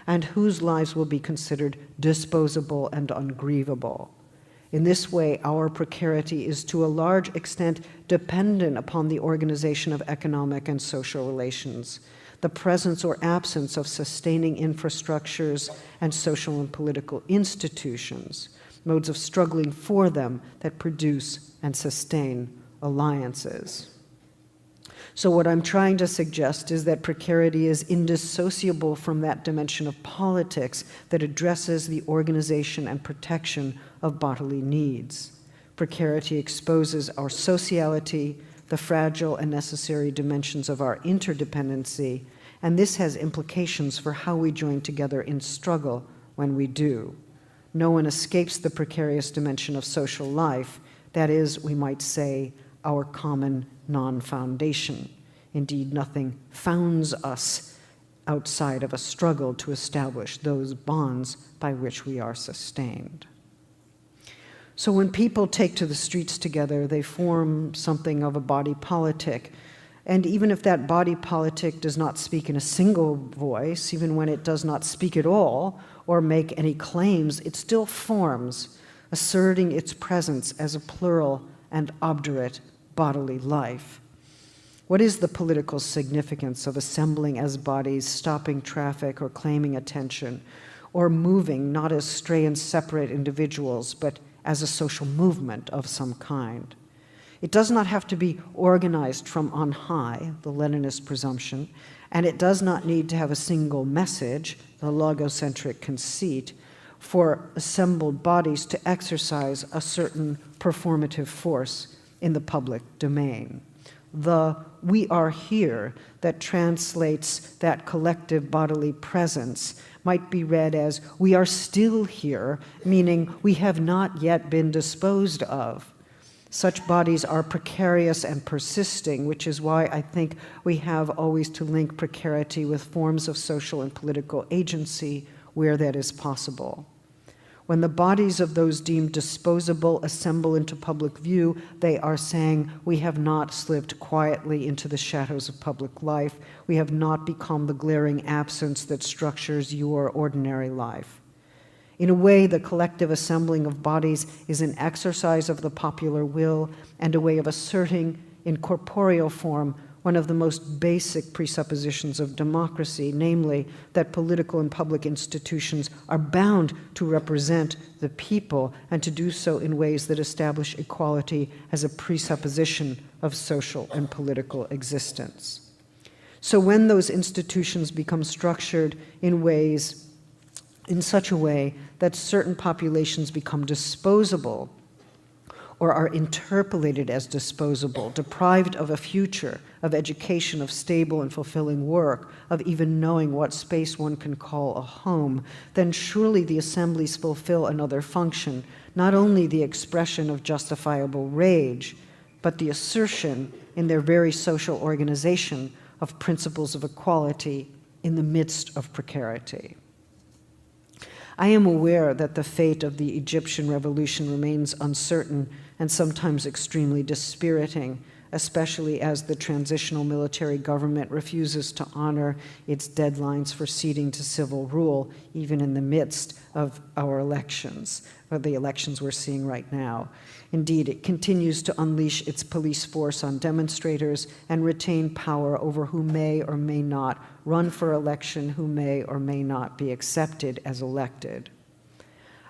and whose lives will be considered disposable and ungrievable. In this way, our precarity is to a large extent dependent upon the organization of economic and social relations, the presence or absence of sustaining infrastructures and social and political institutions, modes of struggling for them that produce and sustain alliances. So what I'm trying to suggest is that precarity is indissociable from that dimension of politics that addresses the organization and protection of bodily needs. Precarity exposes our sociality, the fragile and necessary dimensions of our interdependency, and this has implications for how we join together in struggle when we do. No one escapes the precarious dimension of social life, that is, we might say, our common non-foundation. Indeed, nothing founds us outside of a struggle to establish those bonds by which we are sustained. So when people take to the streets together, they form something of a body politic. And even if that body politic does not speak in a single voice, even when it does not speak at all or make any claims, it still forms, asserting its presence as a plural and obdurate bodily life. What is the political significance of assembling as bodies, stopping traffic or claiming attention, or moving not as stray and separate individuals, but as a social movement of some kind? It does not have to be organized from on high, the Leninist presumption, and it does not need to have a single message, the logocentric conceit, for assembled bodies to exercise a certain performative force in the public domain. The "we are here" that translates that collective bodily presence might be read as "we are still here," meaning we have not yet been disposed of. Such bodies are precarious and persisting, which is why I think we have always to link precarity with forms of social and political agency where that is possible. When the bodies of those deemed disposable assemble into public view, they are saying, we have not slipped quietly into the shadows of public life. We have not become the glaring absence that structures your ordinary life. In a way, the collective assembling of bodies is an exercise of the popular will and a way of asserting in corporeal form one of the most basic presuppositions of democracy, namely that political and public institutions are bound to represent the people and to do so in ways that establish equality as a presupposition of social and political existence. So when those institutions become structured in such a way that certain populations become disposable or are interpolated as disposable, deprived of a future, of education, of stable and fulfilling work, of even knowing what space one can call a home, then surely the assemblies fulfill another function, not only the expression of justifiable rage, but the assertion in their very social organization of principles of equality in the midst of precarity. I am aware that the fate of the Egyptian revolution remains uncertain and sometimes extremely dispiriting, especially as the transitional military government refuses to honor its deadlines for ceding to civil rule, even in the midst of our elections, or the elections we're seeing right now. Indeed, it continues to unleash its police force on demonstrators and retain power over who may or may not run for election, who may or may not be accepted as elected.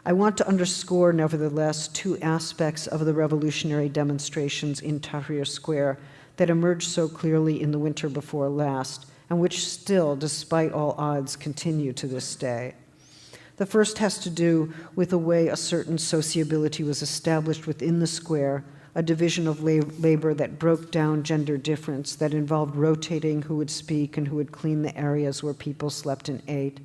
I want to underscore, nevertheless, two aspects of the revolutionary demonstrations in Tahrir Square that emerged so clearly in the winter before last, and which still, despite all odds, continue to this day. The first has to do with the way a certain sociability was established within the square, a division of labor that broke down gender difference, that involved rotating who would speak and who would clean the areas where people slept and ate,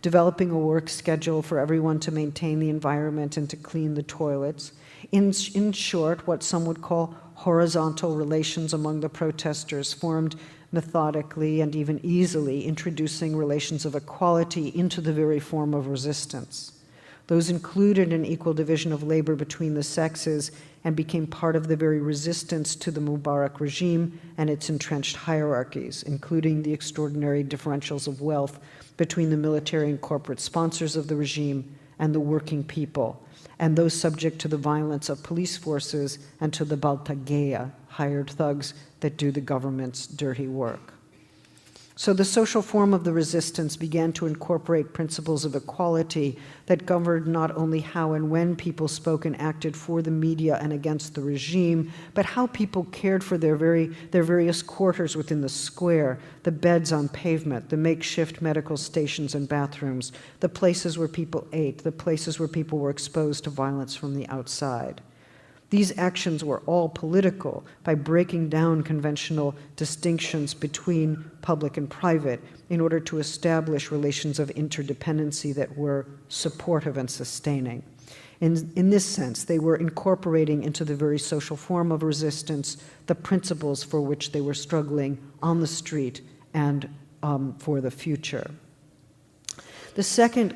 developing a work schedule for everyone to maintain the environment and to clean the toilets. In short, what some would call horizontal relations among the protesters formed methodically and even easily, introducing relations of equality into the very form of resistance. Those included an equal division of labor between the sexes and became part of the very resistance to the Mubarak regime and its entrenched hierarchies, including the extraordinary differentials of wealth between the military and corporate sponsors of the regime and the working people, and those subject to the violence of police forces and to the baltageya, hired thugs that do the government's dirty work. So the social form of the resistance began to incorporate principles of equality that governed not only how and when people spoke and acted for the media and against the regime, but how people cared for their various quarters within the square, the beds on pavement, the makeshift medical stations and bathrooms, the places where people ate, the places where people were exposed to violence from the outside. These actions were all political by breaking down conventional distinctions between public and private in order to establish relations of interdependency that were supportive and sustaining. In this sense, they were incorporating into the very social form of resistance the principles for which they were struggling on the street and for the future. The second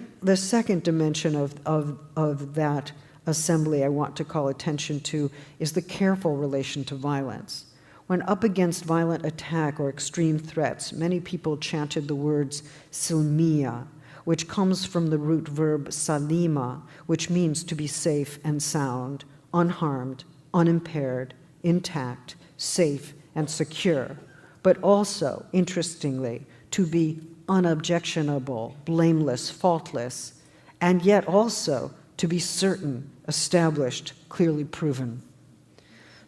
dimension of that assembly I want to call attention to is the careful relation to violence. When up against violent attack or extreme threats, many people chanted the words silmiya, which comes from the root verb salima, which means to be safe and sound, unharmed, unimpaired, intact, safe, and secure, but also, interestingly, to be unobjectionable, blameless, faultless, and yet also to be certain, established, clearly proven.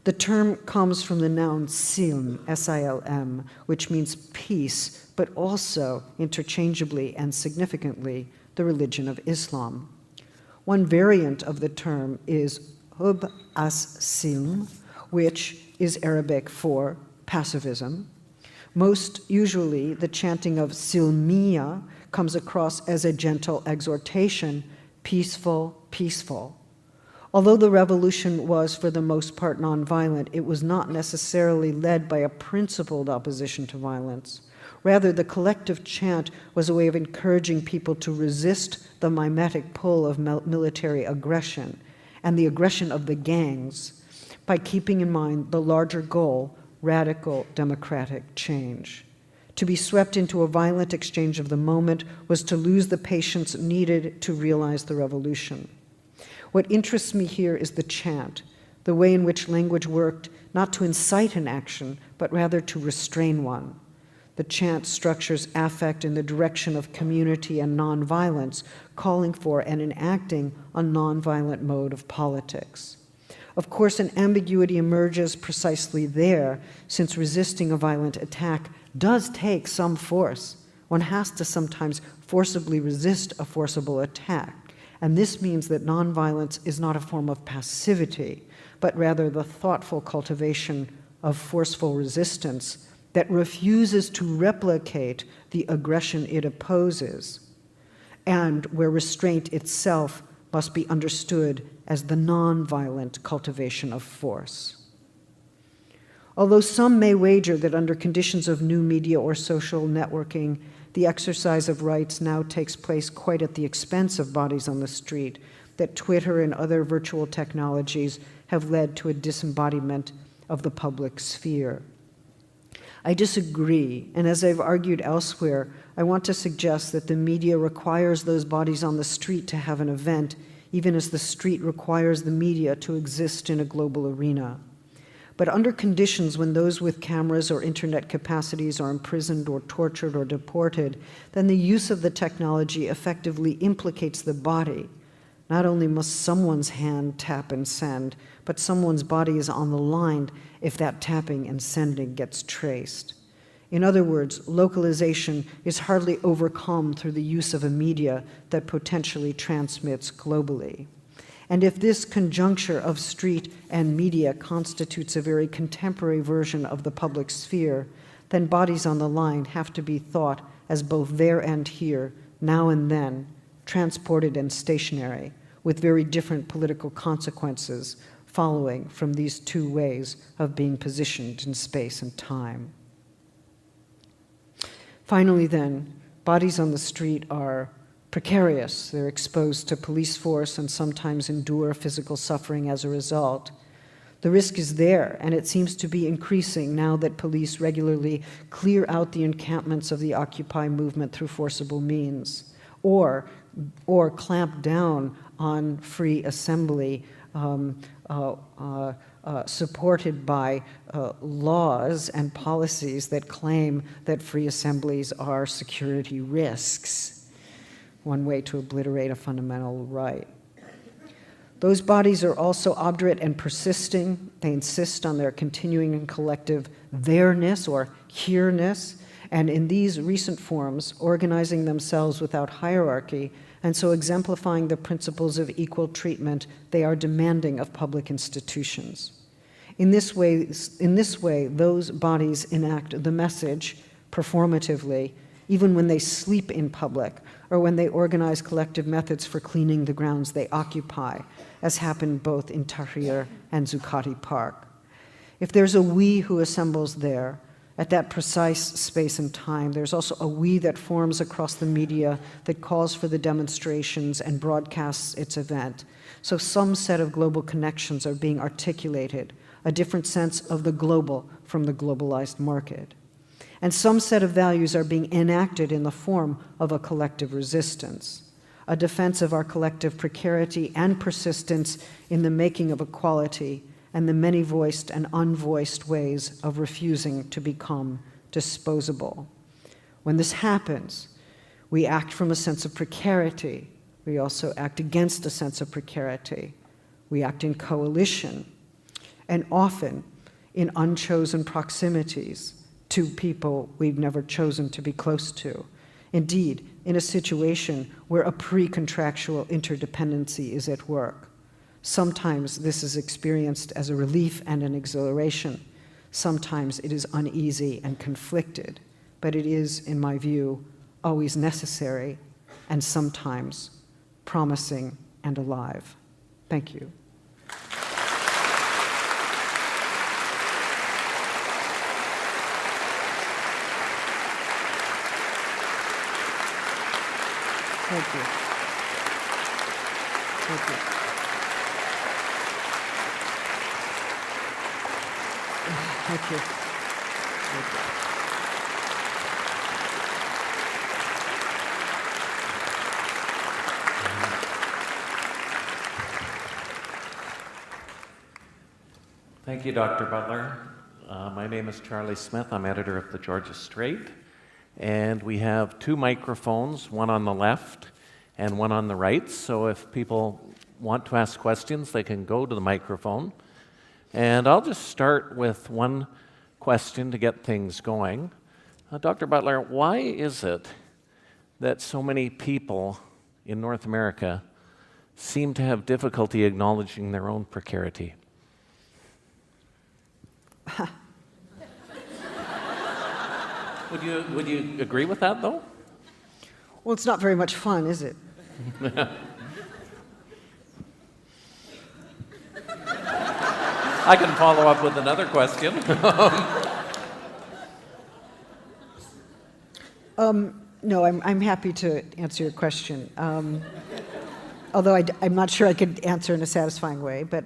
The term comes from the noun silm, S-I-L-M, which means peace, but also, interchangeably and significantly, the religion of Islam. One variant of the term is hub as-silm, which is Arabic for pacifism. Most usually, the chanting of silmiya comes across as a gentle exhortation, peaceful, peaceful. Although the revolution was, for the most part, nonviolent, it was not necessarily led by a principled opposition to violence. Rather, the collective chant was a way of encouraging people to resist the mimetic pull of military aggression and the aggression of the gangs by keeping in mind the larger goal, radical democratic change. To be swept into a violent exchange of the moment was to lose the patience needed to realize the revolution. What interests me here is the chant, the way in which language worked not to incite an action, but rather to restrain one. The chant structures affect in the direction of community and nonviolence, calling for and enacting a nonviolent mode of politics. Of course, an ambiguity emerges precisely there, since resisting a violent attack does take some force. One has to sometimes forcibly resist a forcible attack. And this means that nonviolence is not a form of passivity, but rather the thoughtful cultivation of forceful resistance that refuses to replicate the aggression it opposes, and where restraint itself must be understood as the nonviolent cultivation of force. Although some may wager that under conditions of new media or social networking, the exercise of rights now takes place quite at the expense of bodies on the street, that Twitter and other virtual technologies have led to a disembodiment of the public sphere. I disagree, and as I've argued elsewhere, I want to suggest that the media requires those bodies on the street to have an event, even as the street requires the media to exist in a global arena. But under conditions when those with cameras or internet capacities are imprisoned or tortured or deported, then the use of the technology effectively implicates the body. Not only must someone's hand tap and send, but someone's body is on the line if that tapping and sending gets traced. In other words, localization is hardly overcome through the use of a media that potentially transmits globally. And if this conjuncture of street and media constitutes a very contemporary version of the public sphere, then bodies on the line have to be thought as both there and here, now and then, transported and stationary, with very different political consequences following from these two ways of being positioned in space and time. Finally, then, bodies on the street are precarious. They're exposed to police force and sometimes endure physical suffering as a result. The risk is there, and it seems to be increasing now that police regularly clear out the encampments of the Occupy movement through forcible means, or clamp down on free assembly supported by laws and policies that claim that free assemblies are security risks. One way to obliterate a fundamental right. Those bodies are also obdurate and persisting. They insist on their continuing and collective there-ness or here-ness, and in these recent forms, organizing themselves without hierarchy, and so exemplifying the principles of equal treatment they are demanding of public institutions. In this way, those bodies enact the message performatively, even when they sleep in public, or when they organize collective methods for cleaning the grounds they occupy, as happened both in Tahrir and Zuccotti Park. If there's a we who assembles there, at that precise space and time, there's also a we that forms across the media that calls for the demonstrations and broadcasts its event. So some set of global connections are being articulated, a different sense of the global from the globalized market. And some set of values are being enacted in the form of a collective resistance, a defense of our collective precarity and persistence in the making of equality and the many-voiced and unvoiced ways of refusing to become disposable. When this happens, we act from a sense of precarity. We also act against a sense of precarity. We act in coalition, and often in unchosen proximities to people we've never chosen to be close to. Indeed, in a situation where a pre-contractual interdependency is at work. Sometimes this is experienced as a relief and an exhilaration. Sometimes it is uneasy and conflicted, but it is, in my view, always necessary and sometimes promising and alive. Thank you. Thank you. Thank you. Thank you. Thank you. Thank you, Dr. Butler. My name is Charlie Smith. I'm editor of the Georgia Straight. And we have two microphones, one on the left and one on the right. So if people want to ask questions, they can go to the microphone. And I'll just start with one question to get things going. Dr. Butler, why is it that so many people in North America seem to have difficulty acknowledging their own precarity? Would you agree with that, though? Well, it's not very much fun, is it? I can follow up with another question. No, I'm happy to answer your question. Although I'm not sure I could answer in a satisfying way, but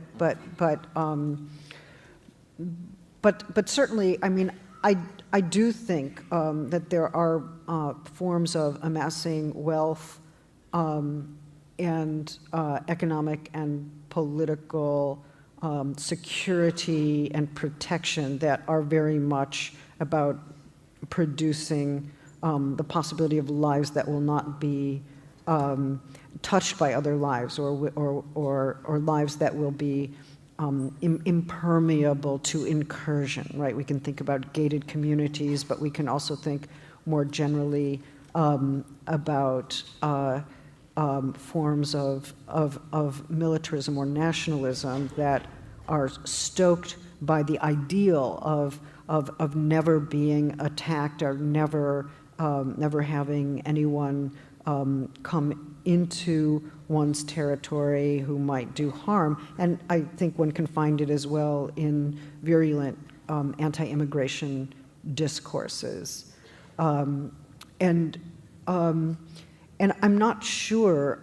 certainly, I mean, I do think that there are forms of amassing wealth and economic and political security and protection that are very much about producing the possibility of lives that will not be touched by other lives, or lives that will be impermeable to incursion, right? We can think about gated communities, but we can also think more generally about forms of militarism or nationalism that are stoked by the ideal of never being attacked, or never having anyone come into one's territory who might do harm. And I think one can find it as well in virulent anti-immigration discourses. And I'm not sure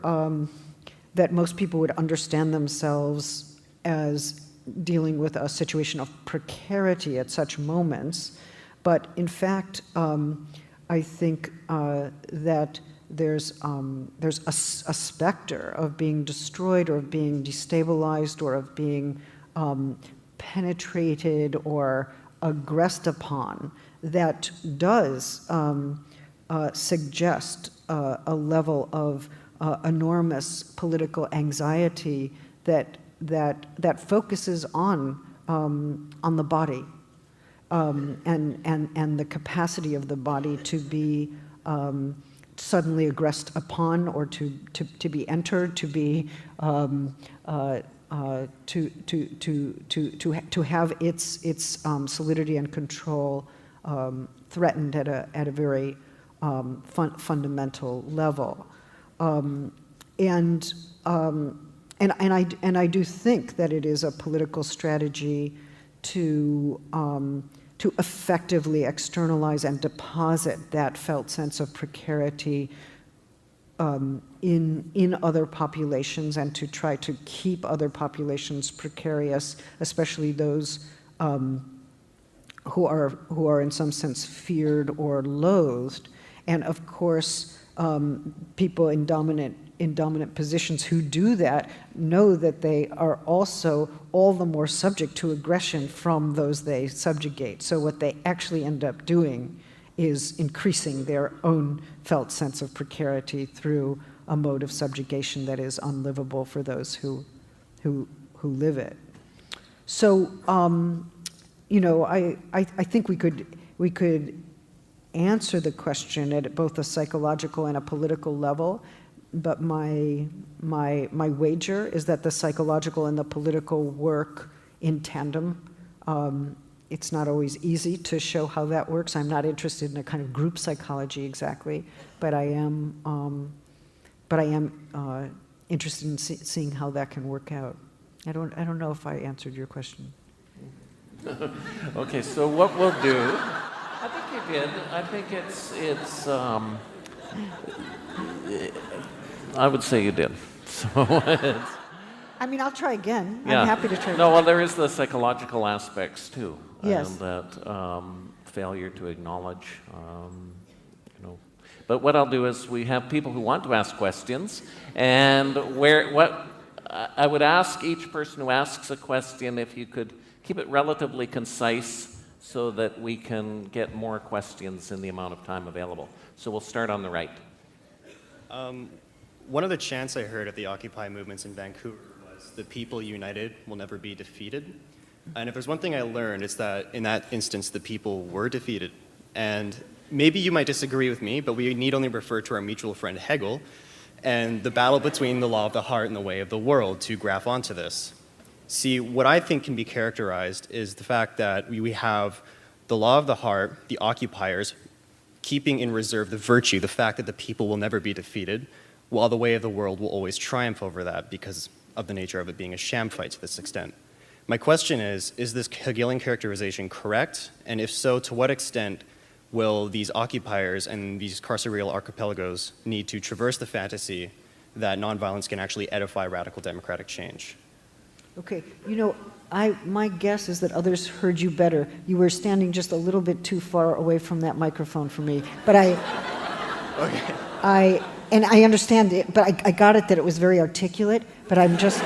that most people would understand themselves as dealing with a situation of precarity at such moments. But in fact, I think that there's a specter of being destroyed, or of being destabilized, or of being penetrated or aggressed upon that does suggest a level of enormous political anxiety that focuses on the body and the capacity of the body to be suddenly aggressed upon, or to be entered, to be to have its solidity and control threatened at a very fundamental level, and I do think that it is a political strategy to effectively externalize and deposit that felt sense of precarity in other populations, and to try to keep other populations precarious, especially those who are in some sense feared or loathed. And of course, people in dominant positions who do that know that they are also all the more subject to aggression from those they subjugate. So what they actually end up doing is increasing their own felt sense of precarity through a mode of subjugation that is unlivable for those who live it. So I think we could answer the question at both a psychological and a political level. But my wager is that the psychological and the political work in tandem. It's not always easy to show how that works. I'm not interested in a kind of group psychology exactly, but I am interested in seeing how that can work out. I don't know if I answered your question. Okay, so what we'll do, I think you did. I think it's I would say you did. So I mean, I'll try again. Yeah. I'm happy to try. No, well, there is the psychological aspects too. Yes. And that failure to acknowledge, But what I'll do is we have people who want to ask questions, and I would ask each person who asks a question if you could keep it relatively concise, so that we can get more questions in the amount of time available. So we'll start on the right. One of the chants I heard at the Occupy movements in Vancouver was, "The people united will never be defeated." And if there's one thing I learned, it's that in that instance, the people were defeated. And maybe you might disagree with me, but we need only refer to our mutual friend Hegel and the battle between the law of the heart and the way of the world to graph onto this. See, what I think can be characterized is the fact that we have the law of the heart, the occupiers, keeping in reserve the virtue, the fact that the people will never be defeated, while the way of the world will always triumph over that because of the nature of it being a sham fight to this extent. My question is this Hegelian characterization correct? And if so, to what extent will these occupiers and these carceral archipelagos need to traverse the fantasy that nonviolence can actually edify radical democratic change? Okay, my guess is that others heard you better. You were standing just a little bit too far away from that microphone for me. But I understand it, but I got it that it was very articulate, but I'm just...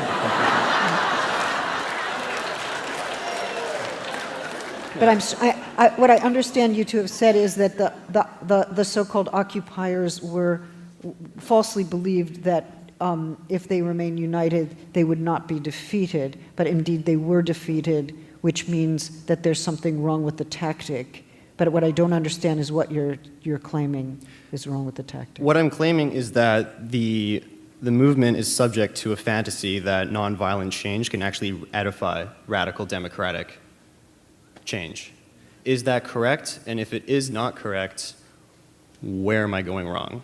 But what I understand you to have said is that the so-called occupiers were falsely believed that if they remain united, they would not be defeated, but indeed they were defeated, which means that there's something wrong with the tactic. But what I don't understand is what you're claiming is wrong with the tactic. What I'm claiming is that the movement is subject to a fantasy that nonviolent change can actually edify radical democratic change. Is that correct? And if it is not correct, where am I going wrong?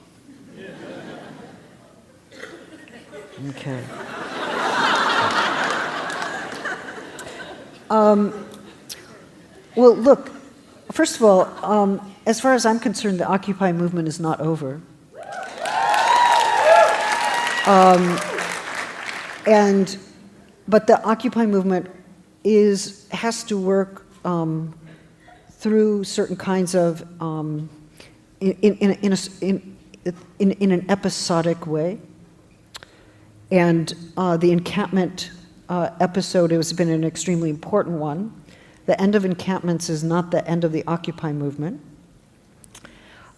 Okay. Well, look, first of all, as far as I'm concerned, the Occupy movement is not over. But the Occupy movement has to work through certain kinds of in an episodic way. And the encampment episode has been an extremely important one. The end of encampments is not the end of the Occupy movement.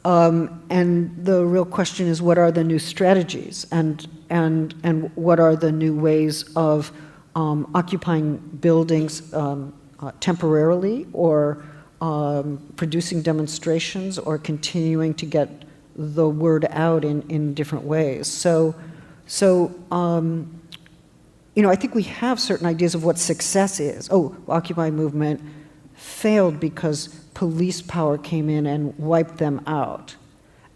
And the real question is, what are the new strategies and what are the new ways of occupying buildings temporarily, or producing demonstrations, or continuing to get the word out in different ways. So I think we have certain ideas of what success is. Occupy movement failed because police power came in and wiped them out,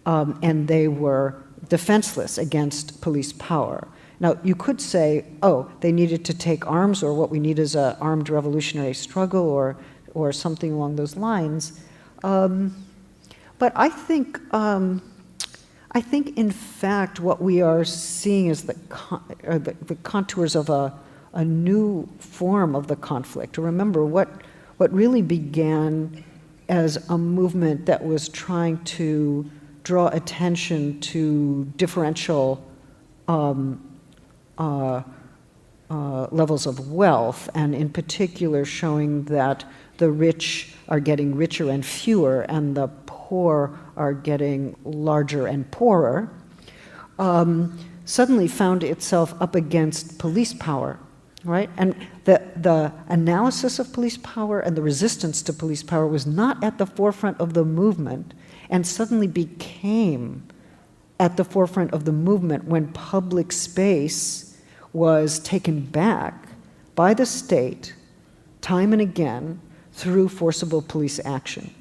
and they were defenseless against police power. Now, you could say, they needed to take arms, or what we need is an armed revolutionary struggle, or something along those lines. But I think, in fact, what we are seeing is the contours of a new form of the conflict. Remember, what really began as a movement that was trying to draw attention to differential levels of wealth, and in particular showing that the rich are getting richer and fewer, and the poor are getting larger and poorer, suddenly found itself up against police power, right? And the analysis of police power and the resistance to police power was not at the forefront of the movement, and suddenly became at the forefront of the movement when public space was taken back by the state time and again through forcible police action.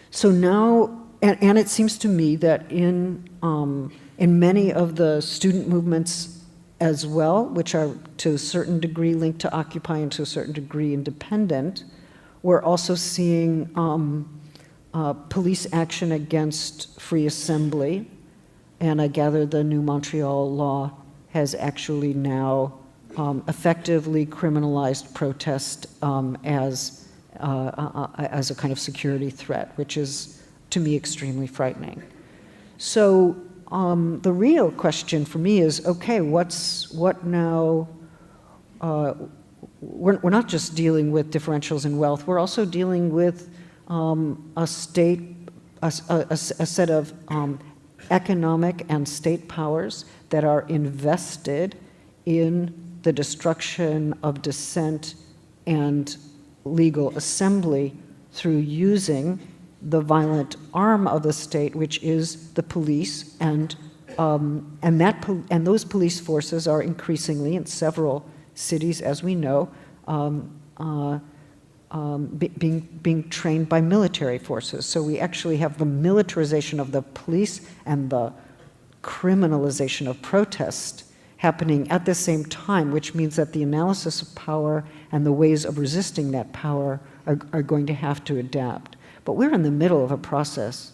So now, and it seems to me that in many of the student movements as well, which are to a certain degree linked to Occupy and to a certain degree independent, we're also seeing police action against free assembly. And I gather the new Montreal law has actually now effectively criminalized protest as a kind of security threat, which is, to me, extremely frightening. So the real question for me is, okay, what now? we're not just dealing with differentials in wealth, we're also dealing with a set of economic and state powers that are invested in the destruction of dissent and legal assembly through using the violent arm of the state, which is the police, and those police forces are increasingly in several cities, as we know, being trained by military forces. So we actually have the militarization of the police and the criminalization of protest happening at the same time, which means that the analysis of power and the ways of resisting that power are going to have to adapt. But we're in the middle of a process.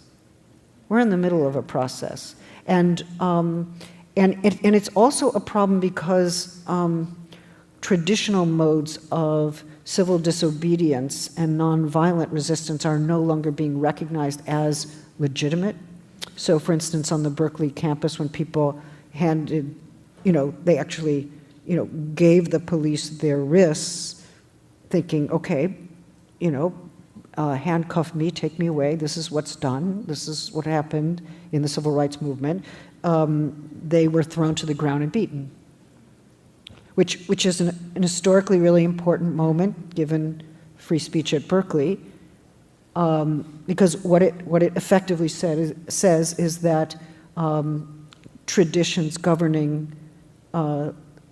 We're in the middle of a process. And it's also a problem because traditional modes of civil disobedience and nonviolent resistance are no longer being recognized as legitimate. So, for instance, on the Berkeley campus, when people handed, they actually, gave the police their wrists, thinking, okay, handcuff me, take me away, this is what's done, this is what happened in the civil rights movement, they were thrown to the ground and beaten. Which is an historically really important moment, given free speech at Berkeley, because what it effectively says is that traditions governing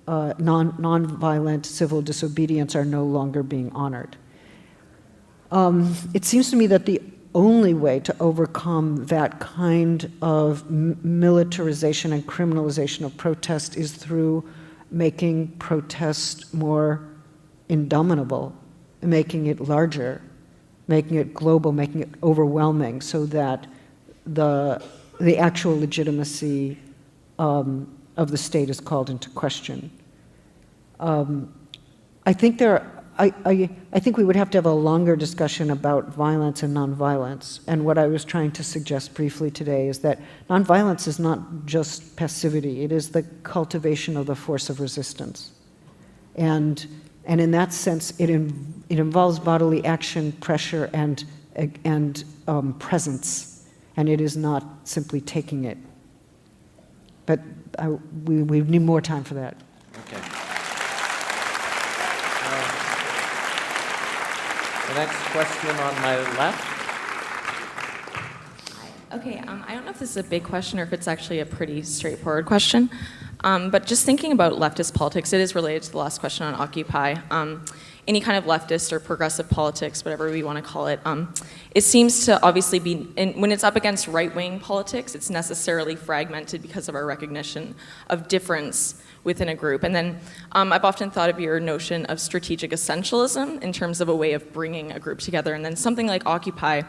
nonviolent civil disobedience are no longer being honored. It seems to me that the only way to overcome that kind of militarization and criminalization of protest is through making protest more indomitable, making it larger, making it global, making it overwhelming, so that the actual legitimacy of the state is called into question. I think we would have to have a longer discussion about violence and nonviolence. And what I was trying to suggest briefly today is that nonviolence is not just passivity, it is the cultivation of the force of resistance. And in that sense, it involves bodily action, pressure, and presence. And it is not simply taking it. But we need more time for that. Okay. The next question on my left. Okay, I don't know if this is a big question or if it's actually a pretty straightforward question, but just thinking about leftist politics, it is related to the last question on Occupy. Any kind of leftist or progressive politics, whatever we want to call it, it seems to obviously be, when it's up against right-wing politics, it's necessarily fragmented because of our recognition of difference within a group. And then I've often thought of your notion of strategic essentialism in terms of a way of bringing a group together. And then something like Occupy,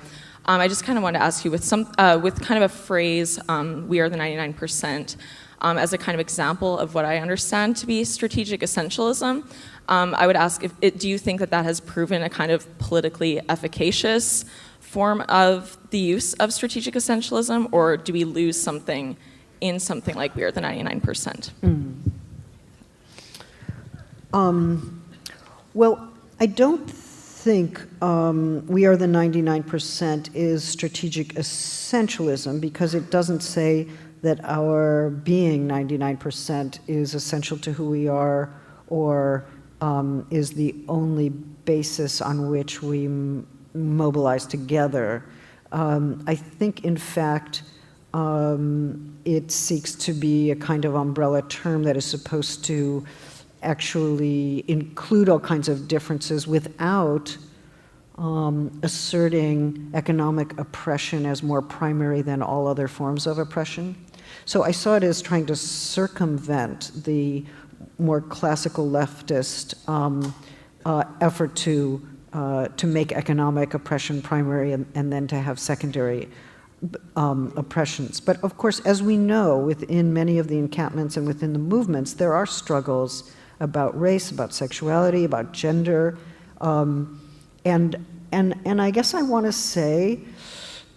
I just kind of want to ask you with kind of a phrase, we are the 99%, as a kind of example of what I understand to be strategic essentialism. I would ask, do you think that has proven a kind of politically efficacious form of the use of strategic essentialism, or do we lose something in something like we are the 99%? Well, I don't think we are the 99% is strategic essentialism, because it doesn't say that our being 99% is essential to who we are, or is the only basis on which we mobilize together. I think, in fact, it seeks to be a kind of umbrella term that is supposed to actually include all kinds of differences without asserting economic oppression as more primary than all other forms of oppression. So I saw it as trying to circumvent the more classical leftist effort to make economic oppression primary and then to have secondary oppressions. But of course, as we know, within many of the encampments and within the movements, there are struggles about race, about sexuality, about gender, and I guess I want to say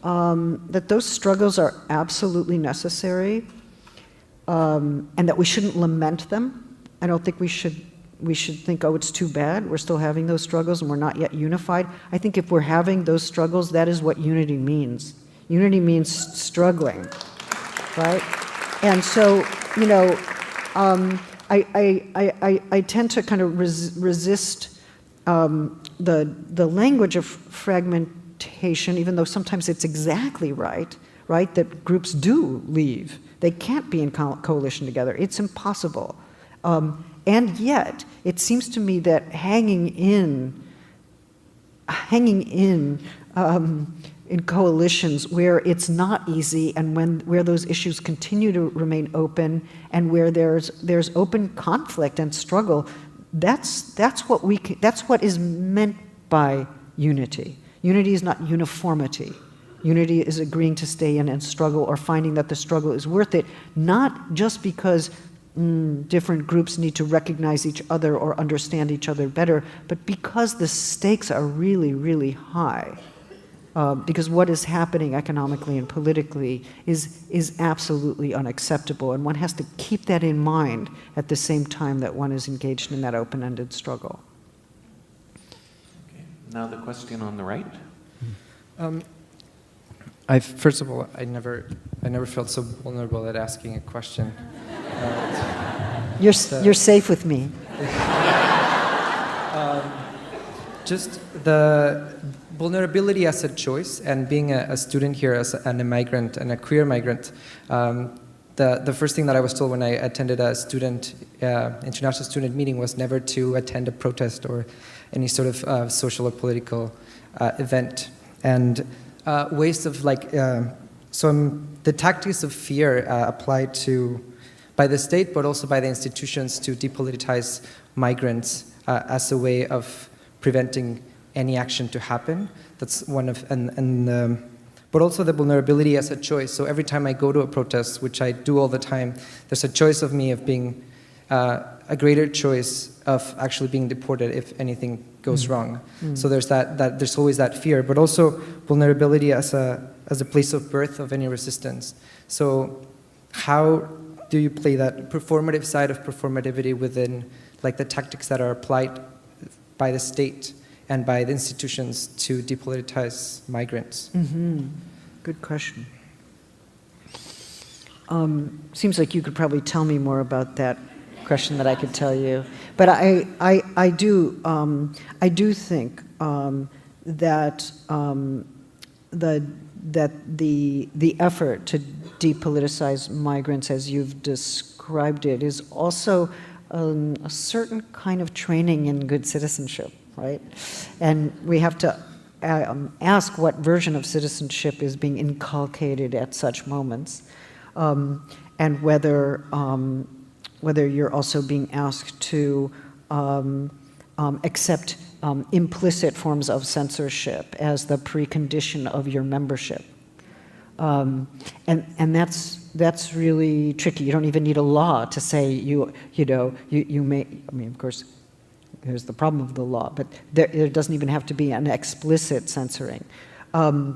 that those struggles are absolutely necessary, and that we shouldn't lament them. I don't think we should we should think, oh, it's too bad, we're still having those struggles and we're not yet unified. I think if we're having those struggles, that is what unity means. Unity means struggling, right? And so, you know, I tend to kind of resist the language of fragmentation, even though sometimes it's exactly right, that groups do leave. They can't be in coalition together. It's impossible. And yet, it seems to me that hanging in coalitions where it's not easy, and where those issues continue to remain open, and where there's open conflict and struggle, that's what is meant by unity. Unity is not uniformity. Unity is agreeing to stay in and struggle, or finding that the struggle is worth it, not just because different groups need to recognize each other or understand each other better, but because the stakes are really, really high. Because what is happening economically and politically is absolutely unacceptable, and one has to keep that in mind at the same time that one is engaged in that open-ended struggle. Okay. Now the question on the right. First of all, I never felt so vulnerable at asking a question. You're safe with me. Just the vulnerability as a choice, and being a student here and a migrant and a queer migrant. The first thing that I was told when I attended a international student meeting was never to attend a protest or any sort of social or political event. And ways of the tactics of fear applied by the state, but also by the institutions, to depoliticize migrants as a way of preventing any action to happen. That's one of, but also the vulnerability as a choice. So every time I go to a protest, which I do all the time, there's a choice of me of being a greater choice of actually being deported if anything goes wrong. So there's there's always that fear, but also vulnerability as a place of birth of any resistance. So how do you play that performative side of performativity within the tactics that are applied by the state and by the institutions to depoliticize migrants? Good question. Seems like you could probably tell me more about that question that I could tell you, but I do think that the effort to depoliticize migrants, as you've described it, is also a certain kind of training in good citizenship, right? And we have to ask what version of citizenship is being inculcated at such moments, and whether you're also being asked to accept implicit forms of censorship as the precondition of your membership. And that's really tricky. You don't even need a law to say you may. I mean, of course, there's the problem of the law, but there doesn't even have to be an explicit censoring. But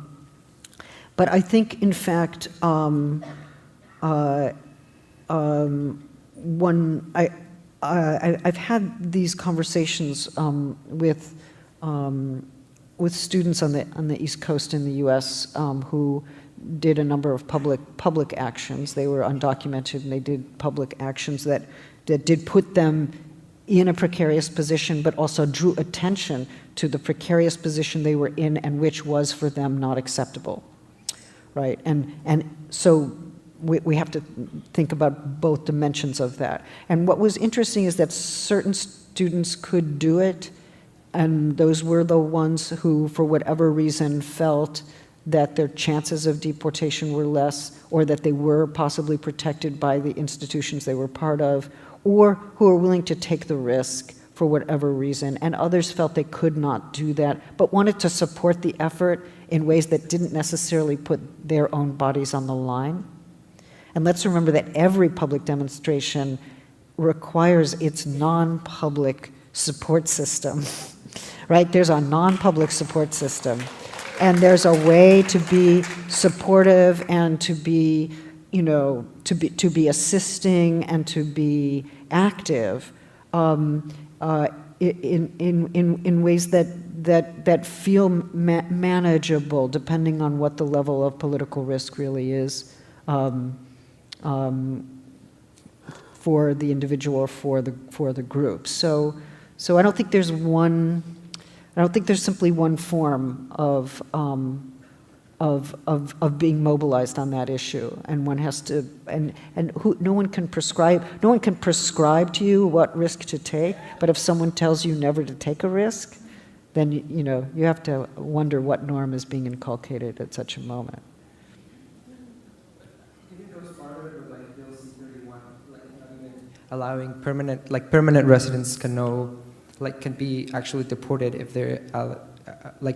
I think, in fact, I've had these conversations with students on the East Coast in the U.S. Who did a number of public actions. They were undocumented, and they did public actions that did put them in a precarious position, but also drew attention to the precarious position they were in, and which was for them not acceptable, right? And so we have to think about both dimensions of that. And what was interesting is that certain students could do it, and those were the ones who, for whatever reason, felt that their chances of deportation were less, or that they were possibly protected by the institutions they were part of, or who were willing to take the risk for whatever reason. And others felt they could not do that, but wanted to support the effort in ways that didn't necessarily put their own bodies on the line. And let's remember that every public demonstration requires its non-public support system, right? There's a non-public support system. And there's a way to be supportive and to be, to be assisting and to be active in ways that feel manageable, depending on what the level of political risk really is for the individual or for the group. So I don't think there's one. I don't think there's simply one form of being mobilized on that issue, and one has to, no one can prescribe to you what risk to take, but if someone tells you never to take a risk, then you have to wonder what norm is being inculcated at such a moment. Allowing permanent residents can be actually deported if they're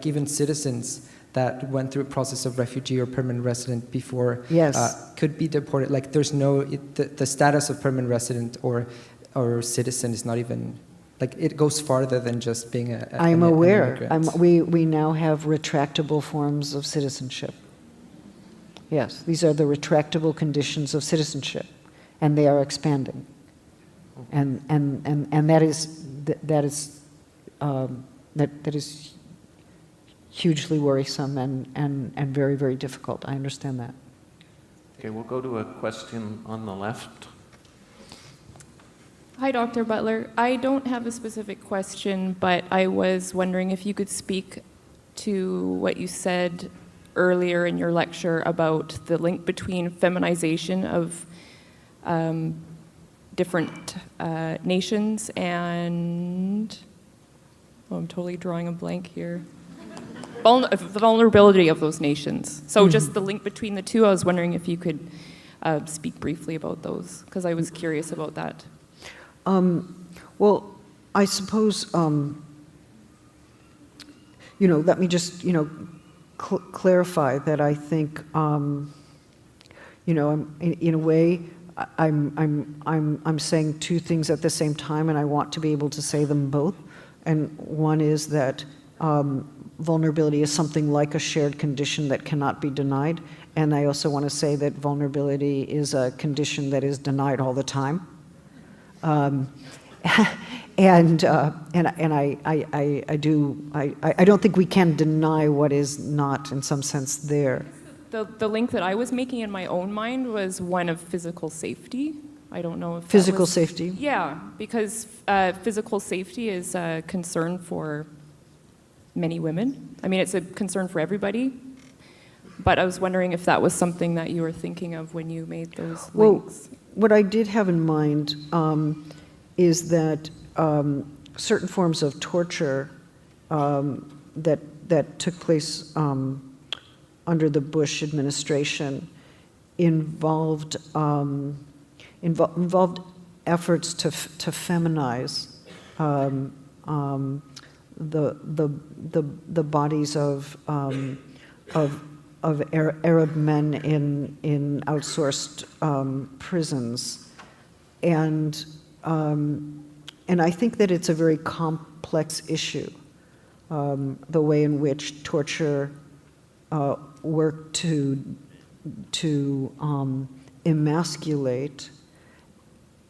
even citizens that went through a process of refugee or permanent resident before could be deported. Like there's the status of permanent resident or citizen is not even, like it goes farther than just being I'm aware. An We now have retractable forms of citizenship. Yes, these are the retractable conditions of citizenship, and they are expanding. And that is hugely worrisome and very, very difficult. I understand that. Okay, we'll go to a question on the left. Hi, Dr. Butler. I don't have a specific question, but I was wondering if you could speak to what you said earlier in your lecture about the link between feminization of different nations and, I'm totally drawing a blank here. The vulnerability of those nations. So just the link between the two, I was wondering if you could speak briefly about those, because I was curious about that. Well, I suppose, let me just, clarify that I think, in a way, I'm saying two things at the same time, and I want to be able to say them both. And one is that vulnerability is something like a shared condition that cannot be denied. And I also want to say that vulnerability is a condition that is denied all the time. I don't think we can deny what is not, in some sense, there. The link that I was making in my own mind was one of physical safety. I don't know if physical safety? Yeah, because physical safety is a concern for many women. I mean, it's a concern for everybody. But I was wondering if that was something that you were thinking of when you made those links. Well, what I did have in mind is that certain forms of torture that took place under the Bush administration involved efforts to feminize the bodies of Arab men in outsourced prisons, and I think that it's a very complex issue, the way in which torture worked to emasculate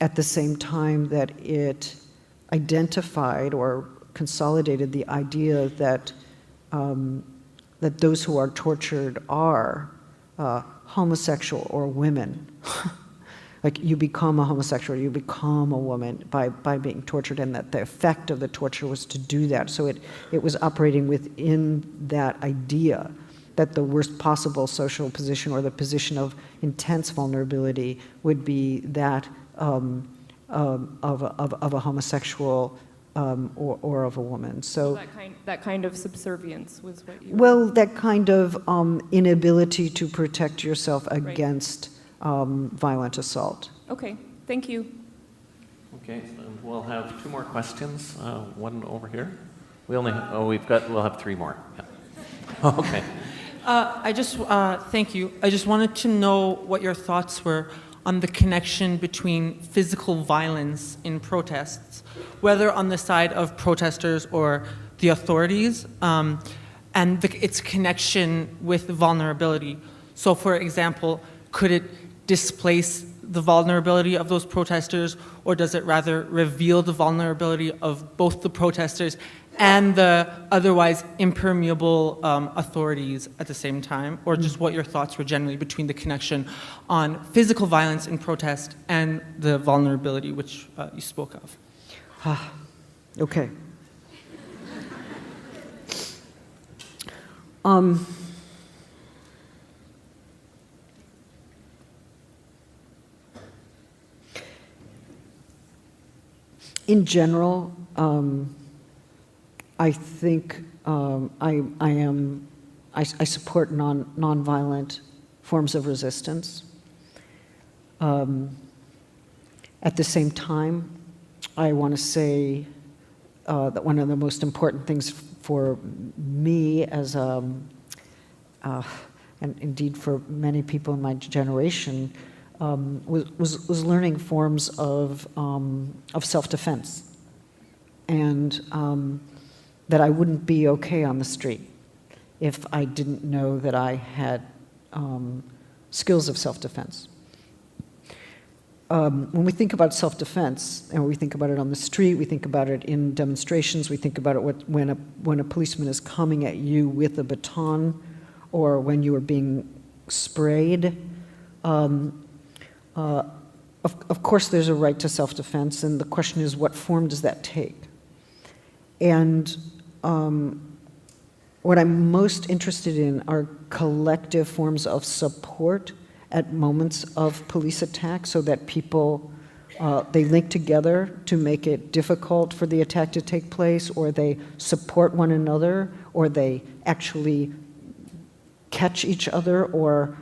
at the same time that it identified or consolidated the idea that that those who are tortured are homosexual or women. Like you become a homosexual, you become a woman by being tortured, and that the effect of the torture was to do that. So it was operating within that idea that the worst possible social position or the position of intense vulnerability would be that of a homosexual or of a woman. So that kind of subservience was what you... Well, that kind of inability to protect yourself against violent assault. Okay, thank you. Okay, so we'll have two more questions. One over here. We'll have three more. Yeah. Okay. Thank you. I just wanted to know what your thoughts were on the connection between physical violence in protests, whether on the side of protesters or the authorities, and its connection with vulnerability. So, for example, could it displace the vulnerability of those protesters, or does it rather reveal the vulnerability of both the protesters and the otherwise impermeable authorities at the same time? Or just what your thoughts were generally between the connection on physical violence in protest and the vulnerability which you spoke of? Okay. In general, I think I support nonviolent forms of resistance. At the same time, I want to say that one of the most important things for me as and indeed for many people in my generation was learning forms of self-defense, and that I wouldn't be okay on the street if I didn't know that I had skills of self-defense. When we think about self-defense, and we think about it on the street, we think about it in demonstrations, we think about it when a policeman is coming at you with a baton, or when you are being sprayed. Of course, there's a right to self-defense, and the question is, what form does that take? And what I'm most interested in are collective forms of support at moments of police attack, so that people, they link together to make it difficult for the attack to take place, or they support one another, or they actually catch each other, or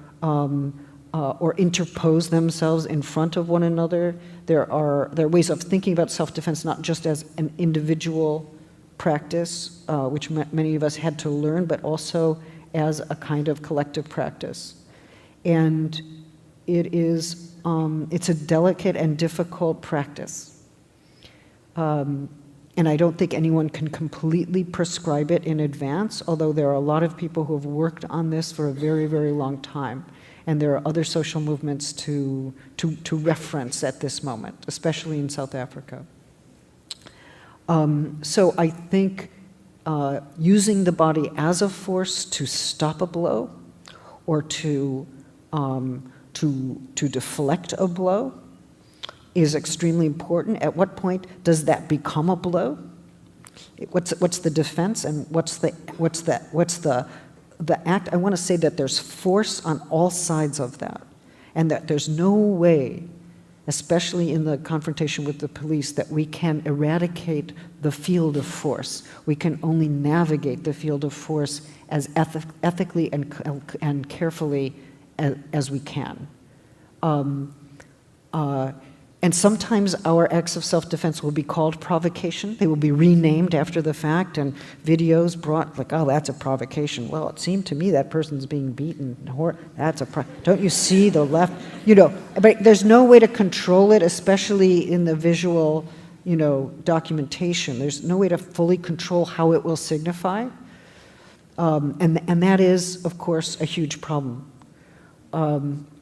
interpose themselves in front of one another. There are ways of thinking about self-defense not just as an individual practice, which many of us had to learn, but also as a kind of collective practice. And it's a delicate and difficult practice. And I don't think anyone can completely prescribe it in advance, although there are a lot of people who have worked on this for a very, very long time. And there are other social movements to reference at this moment, especially in South Africa. So I think using the body as a force to stop a blow, or to deflect a blow, is extremely important. At what point does that become a blow? What's the defense, and what's the act? I want to say that there's force on all sides of that, and that there's no way, especially in the confrontation with the police, that we can eradicate the field of force. We can only navigate the field of force as ethically and carefully as we can. And sometimes our acts of self-defense will be called provocation. They will be renamed after the fact, and videos brought like, oh, that's a provocation. Well, it seemed to me that person's being beaten. That's don't you see the left? But there's no way to control it, especially in the visual, documentation. There's no way to fully control how it will signify. And that is, of course, a huge problem.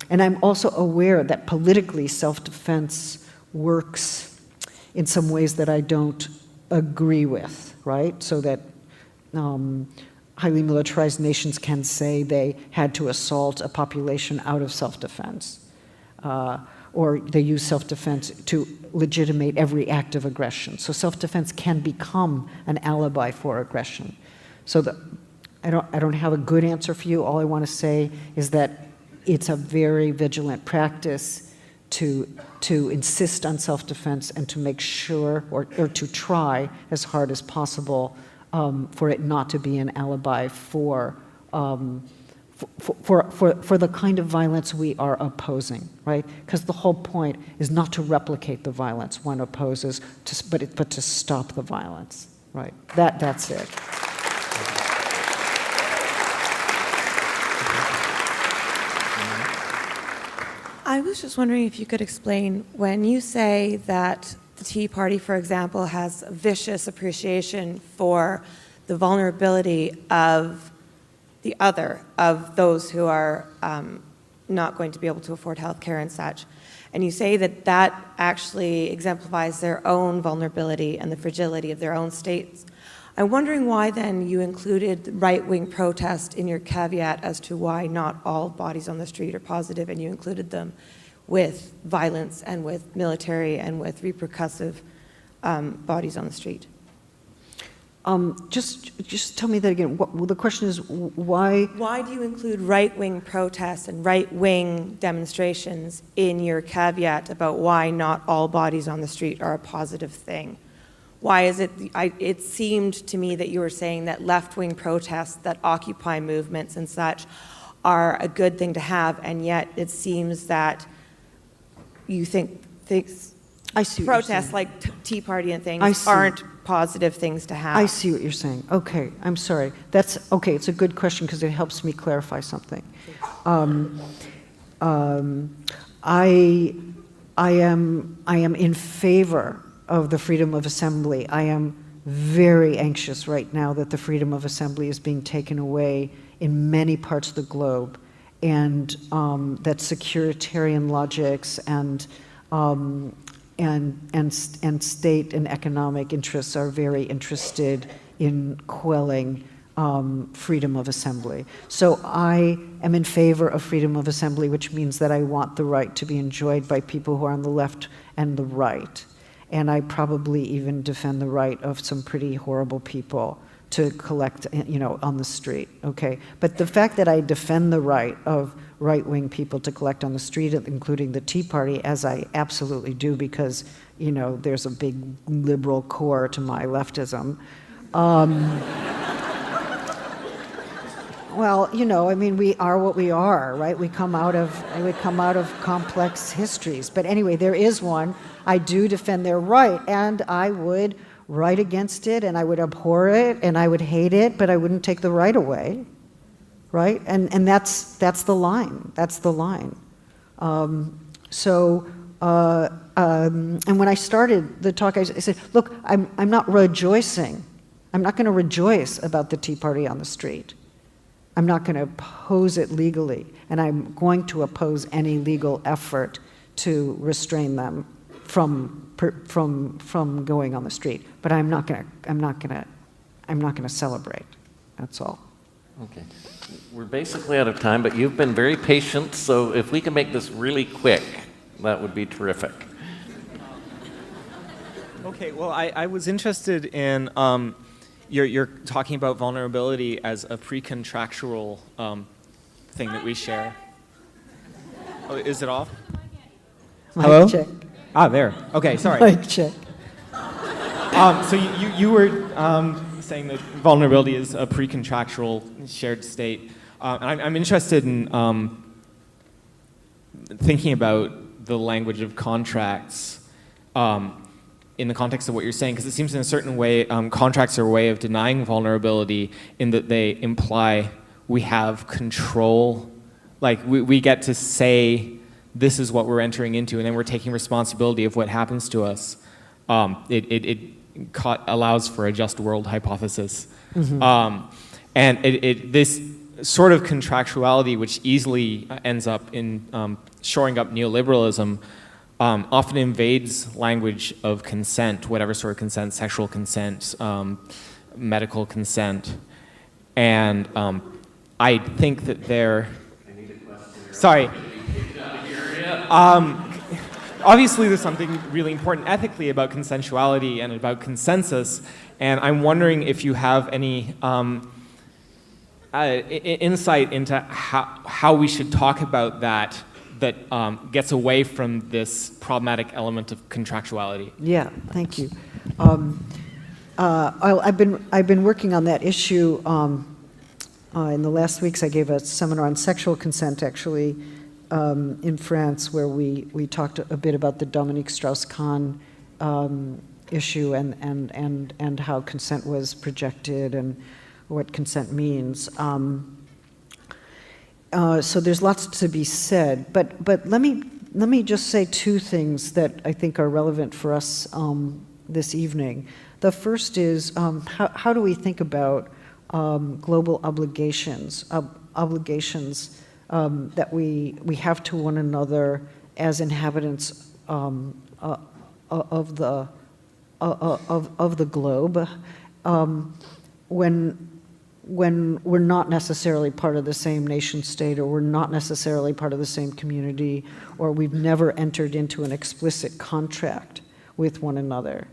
And I'm also aware that politically self-defense works in some ways that I don't agree with, right? So that highly militarized nations can say they had to assault a population out of self-defense, or they use self-defense to legitimate every act of aggression. So self-defense can become an alibi for aggression. So I don't have a good answer for you. All I want to say is that it's a very vigilant practice to insist on self-defense, and to make sure, or to try as hard as possible for it not to be an alibi for the kind of violence we are opposing, right? Because the whole point is not to replicate the violence one opposes, but to stop the violence, right? That's it. I was just wondering if you could explain, when you say that the Tea Party, for example, has a vicious appreciation for the vulnerability of the other, of those who are not going to be able to afford health care and such, And you say that that actually exemplifies their own vulnerability and the fragility of their own states. I'm wondering why then you included right-wing protest in your caveat as to why not all bodies on the street are positive, and you included them with violence and with military and with repercussive bodies on the street. Just tell me that again. Well, the question is why? Why do you include right-wing protests and right-wing demonstrations in your caveat about why not all bodies on the street are a positive thing? Why is it, it seemed to me that you were saying that left-wing protests, that Occupy movements and such are a good thing to have, and yet it seems that you think I see what protests you're saying. like Tea Party and things aren't positive things to have. I see what you're saying. Okay, I'm sorry. That's okay. It's a good question because it helps me clarify something. I am in favor of the freedom of assembly. I am very anxious right now that the freedom of assembly is being taken away in many parts of the globe, and that securitarian logics and state and economic interests are very interested in quelling freedom of assembly. So I am in favor of freedom of assembly, which means that I want the right to be enjoyed by people who are on the left and the right. And I probably even defend the right of some pretty horrible people to collect, on the street, okay? But the fact that I defend the right of right-wing people to collect on the street, including the Tea Party, as I absolutely do, because, there's a big liberal core to my leftism. Well, we are what we are, right? We come out of complex histories. But anyway, there is one. I do defend their right, and I would write against it, and I would abhor it, and I would hate it, but I wouldn't take the right away, right? And that's the line. That's the line. And when I started the talk, I said, look, I'm not rejoicing. I'm not going to rejoice about the Tea Party on the street. I'm not going to oppose it legally, and I'm going to oppose any legal effort to restrain them from going on the street. But I'm not going to celebrate. That's all. Okay. We're basically out of time, but you've been very patient, so if we can make this really quick, that would be terrific. Okay, well, I was interested in, you're talking about vulnerability as a pre-contractual thing that we share. Oh, is it off? Hello? Mic check. Ah, there. Okay, sorry. Mic check. So you were saying that vulnerability is a pre-contractual shared state. And I'm interested in thinking about the language of contracts in the context of what you're saying, because it seems in a certain way contracts are a way of denying vulnerability in that they imply we have control. Like we get to say this is what we're entering into, and then we're taking responsibility of what happens to us. It allows for a just world hypothesis. Mm-hmm. And this sort of contractuality, which easily ends up in shoring up neoliberalism, often invades language of consent, whatever sort of consent, sexual consent, medical consent. And I think that they're... Sorry. Obviously, there's something really important ethically about consensuality and about consensus, and I'm wondering if you have any insight into how we should talk about that gets away from this problematic element of contractuality. Yeah, thank you. I've been working on that issue. In the last weeks, I gave a seminar on sexual consent, actually, in France, where we talked a bit about the Dominique Strauss-Kahn issue and how consent was projected and what consent means. So there's lots to be said, but let me just say two things that I think are relevant for us this evening. The first is how do we think about global obligations that we have to one another as inhabitants of the globe, when we're not necessarily part of the same nation state, or we're not necessarily part of the same community, or we've never entered into an explicit contract with one another.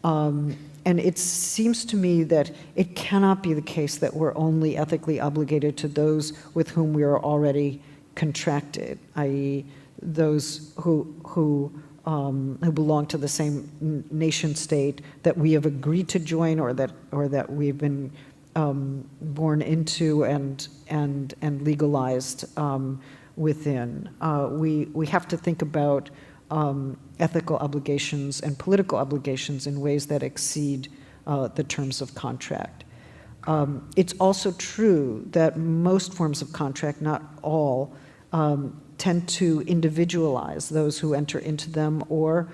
And it seems to me that it cannot be the case that we're only ethically obligated to those with whom we are already contracted, i.e., those who belong to the same nation state that we have agreed to join, or that we've been born into and legalized within. We have to think about ethical obligations and political obligations in ways that exceed the terms of contract. It's also true that most forms of contract, not all, tend to individualize those who enter into them, or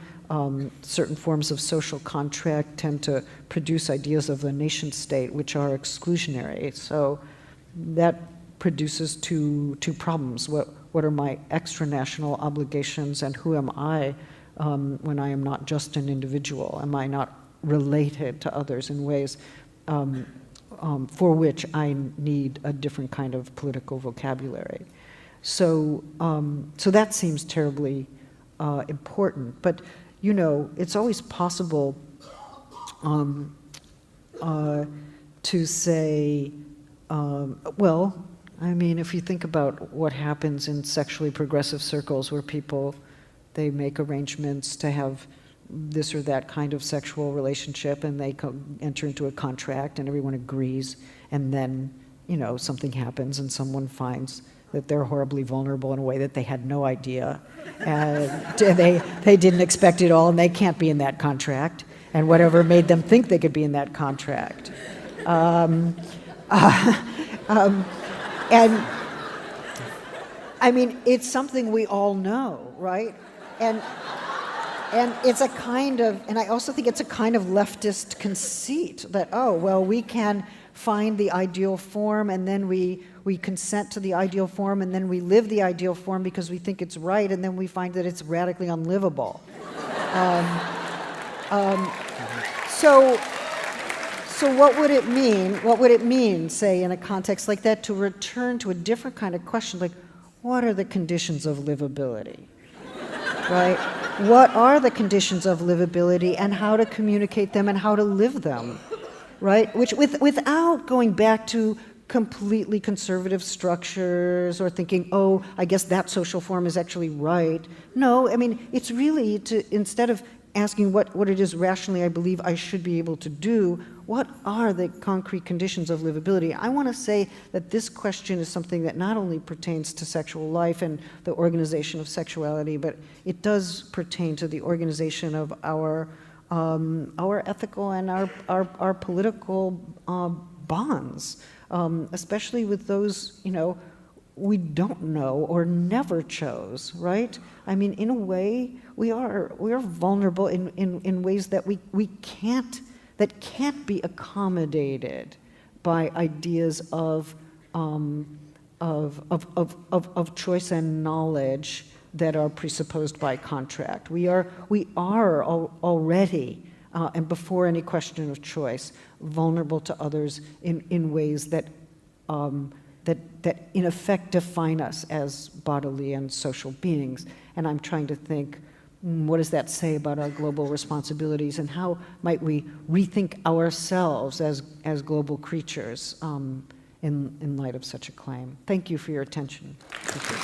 certain forms of social contract tend to produce ideas of the nation state which are exclusionary. So that produces two problems. What are my extranational obligations, and who am I when I am not just an individual? Am I not related to others in ways for which I need a different kind of political vocabulary? So that seems terribly important. But, you know, it's always possible to say, well, I mean, if you think about what happens in sexually progressive circles, where people, they make arrangements to have this or that kind of sexual relationship, and they enter into a contract, and everyone agrees, and then, you know, something happens, and someone finds that they're horribly vulnerable in a way that they had no idea, and they didn't expect it all, and they can't be in that contract, and whatever made them think they could be in that contract. And I mean, it's something we all know, right? And it's a kind of, and I also think it's a kind of leftist conceit that, oh, well, we can find the ideal form, and then we consent to the ideal form, and then we live the ideal form because we think it's right, and then we find that it's radically unlivable. So what would it mean? What would it mean, say, in a context like that, to return to a different kind of question, like, what are the conditions of livability, right? What are the conditions of livability, and how to communicate them, and how to live them, right? Which, without going back to completely conservative structures, or thinking, oh, I guess that social form is actually right. No, I mean, it's really to, instead of asking what it is rationally I believe I should be able to do, what are the concrete conditions of livability? I want to say that this question is something that not only pertains to sexual life and the organization of sexuality, but it does pertain to the organization of our ethical and our political bonds, especially with those, you know, we don't know or never chose, right? I mean, in a way, we are vulnerable in ways that we can't be accommodated by ideas of choice and knowledge that are presupposed by contract. We are already, and before any question of choice, vulnerable to others in ways that in effect define us as bodily and social beings. And I'm trying to think, what does that say about our global responsibilities, and how might we rethink ourselves as global creatures in light of such a claim? Thank you for your attention. Thank you.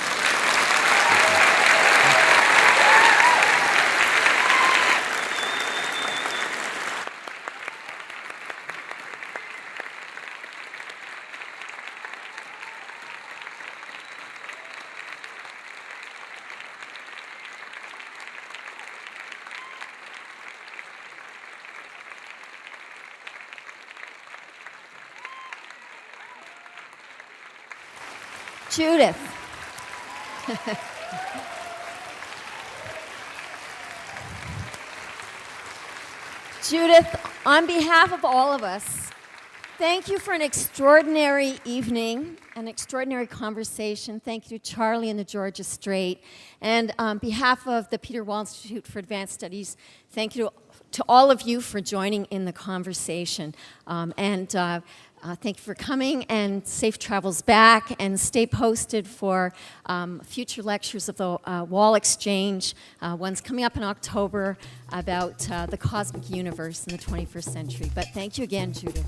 Judith. Judith, on behalf of all of us, thank you for an extraordinary evening. an extraordinary conversation. Thank you to Charlie and the Georgia Strait. And on behalf of the Peter Wall Institute for Advanced Studies, thank you to all of you for joining in the conversation. Thank you for coming, and safe travels back, and stay posted for future lectures of the Wall Exchange. One's coming up in October about the cosmic universe in the 21st century. But thank you again, Judith.